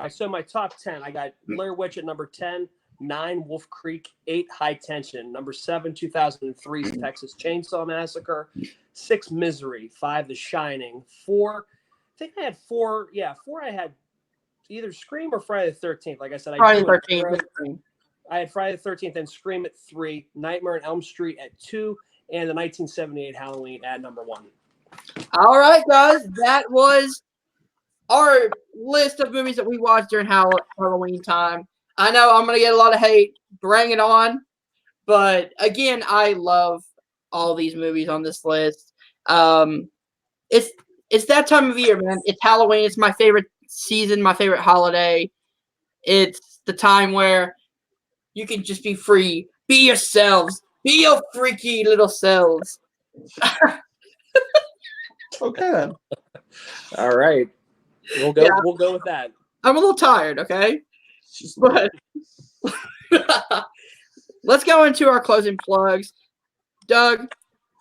so my top 10, I got Blair Witch at number 10, 9, Wolf Creek, 8, High Tension, number 7, 2003's Texas Chainsaw Massacre, 6, Misery, 5, The Shining, 4, I think I had 4, I had either Scream or Friday the 13th. Like I said, Friday the 13th. I had Friday the 13th and Scream at 3, Nightmare on Elm Street at 2, and the 1978 Halloween at number 1. All right, guys, that was our list of movies that we watched during Halloween time. I know I'm going to get a lot of hate. Bring it on. But again, I love all these movies on this list. It's that time of year, man. It's Halloween. It's my favorite season, my favorite holiday. It's the time where you can just be free. Be yourselves. Be your freaky little selves. Okay then. All right. We'll go with that. I'm a little tired, okay? But let's go into our closing plugs. Doug,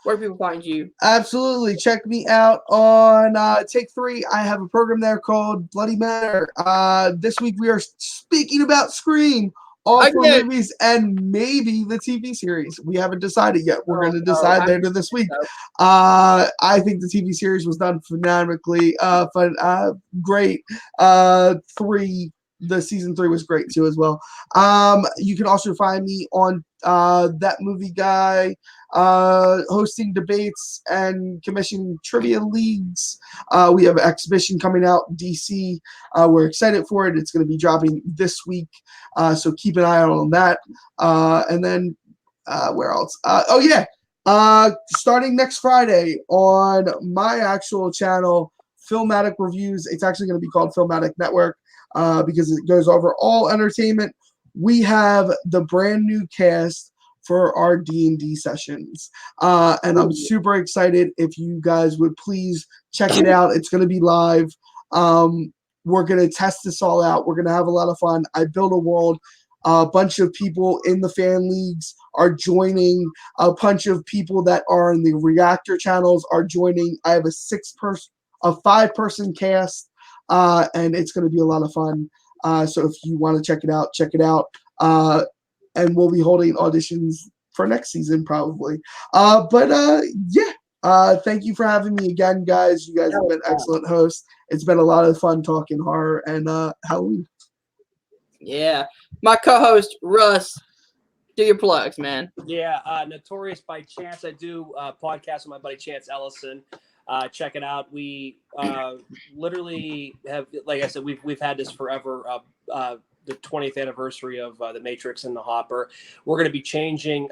where do people find you? Absolutely. Check me out on Take 3. I have a program there called Bloody Matter. This week we are speaking about Scream, all 4 movies, and maybe the TV series. We haven't decided yet. We're going to decide later this week. I think the TV series was done phenomenally. Great. 3. The season 3 was great too as well. You can also find me on That Movie Guy, hosting debates and commissioning trivia leagues. We have an exhibition coming out DC. We're excited for it. It's going to be dropping this week, so keep an eye out on that. And then where else? Starting next Friday on my actual channel, Filmatic Reviews. It's actually going to be called Filmatic Network. Because it goes over all entertainment. We have the brand new cast for our D&D sessions. And I'm super excited. If you guys would please check it out. It's going to be live. We're going to test this all out. We're going to have a lot of fun. I built a world. A bunch of people in the fan leagues are joining. A bunch of people that are in the reactor channels are joining. I have a 5-person cast. And it's going to be a lot of fun. So if you want to check it out. And we'll be holding auditions for next season probably. Thank you for having me again, guys. You guys have been excellent hosts. It's been a lot of fun talking horror and Halloween. Yeah. My co-host, Russ. Do your plugs, man. Yeah, Notorious by Chance. I do a podcast with my buddy Chance Ellison. Check it out. We literally have, like I said, we've had this forever. The 20th anniversary of The Matrix in the hopper. We're going to be changing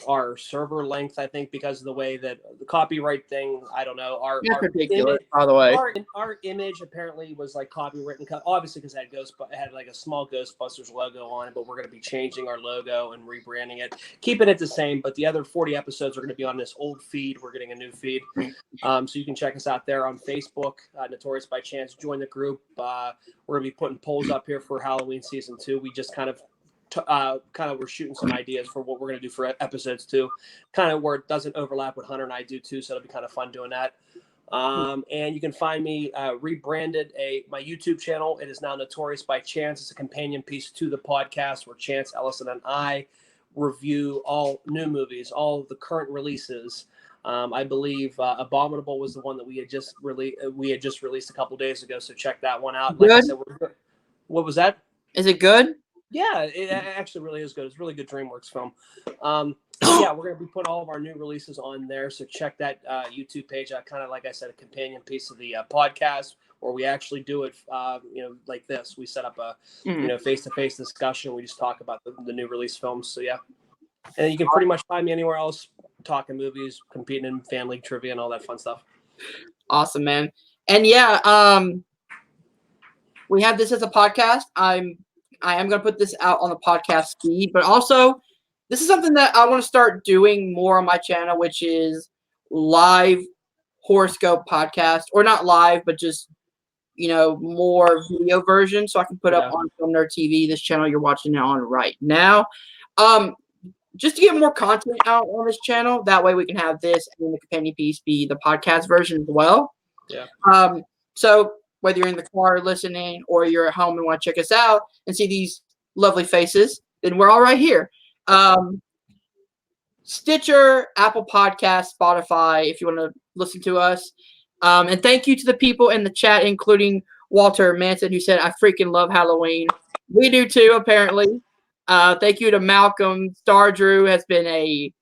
our server length, I think, because of the way that the copyright thing, I don't know. That's ridiculous, by the way. Our image apparently was like copywritten, obviously because it had like a small Ghostbusters logo on it, but we're going to be changing our logo and rebranding it, keeping it the same, but the other 40 episodes are going to be on this old feed. We're getting a new feed. So you can check us out there on Facebook, Notorious by Chance. Join the group. We're going to be putting polls up here for Halloween season 2. We just kind of we're shooting some ideas for what we're going to do for episodes 2, kind of where it doesn't overlap what Hunter and I do too, so it'll be kind of fun doing that. And you can find me rebranded my YouTube channel. It is now Notorious by Chance. It's a companion piece to the podcast where Chance Ellison and I review all new movies, all the current releases. I believe Abominable was the one that we had just released a couple days ago, so check that one out. Like I said, what was that? Is it good? Yeah, it actually really is good. It's a really good DreamWorks film. Yeah, we're going to be putting all of our new releases on there. So check that YouTube page out. Kind of, like I said, a companion piece of the podcast where we actually do it, like this. We set up a, face-to-face discussion. We just talk about the new release films. So, yeah. And you can pretty much find me anywhere else talking movies, competing in family trivia and all that fun stuff. Awesome, man. And, yeah, we have this as a podcast. I am going to put this out on the podcast feed, but also this is something that I want to start doing more on my channel, which is live HorrorScope podcast, or not live, but just, more video version. So I can put up on Film Nerd TV, this channel you're watching it on right now. Just to get more content out on this channel. That way we can have this and the companion piece be the podcast version as well. Yeah. So whether you're in the car listening or you're at home and want to check us out and see these lovely faces, then we're all right here. Stitcher, Apple Podcasts, Spotify, if you want to listen to us. And thank you to the people in the chat, including Walter Manson, who said, I freaking love Halloween. We do too, apparently. Thank you to Malcolm. Star Drew has been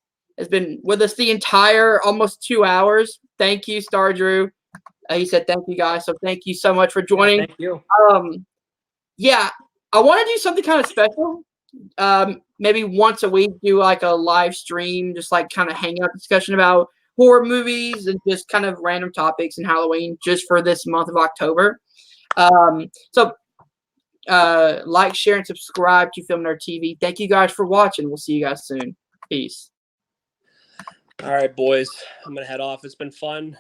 with us the entire almost 2 hours. Thank you, Star Drew. He said, thank you, guys. So thank you so much for joining. Yeah, thank you. Yeah, I want to do something kind of special. Maybe once a week, do like a live stream, just like kind of hang out discussion about horror movies and just kind of random topics in Halloween just for this month of October. So like, share, and subscribe to Film Nerd TV. Thank you guys for watching. We'll see you guys soon. Peace. All right, boys. I'm going to head off. It's been fun.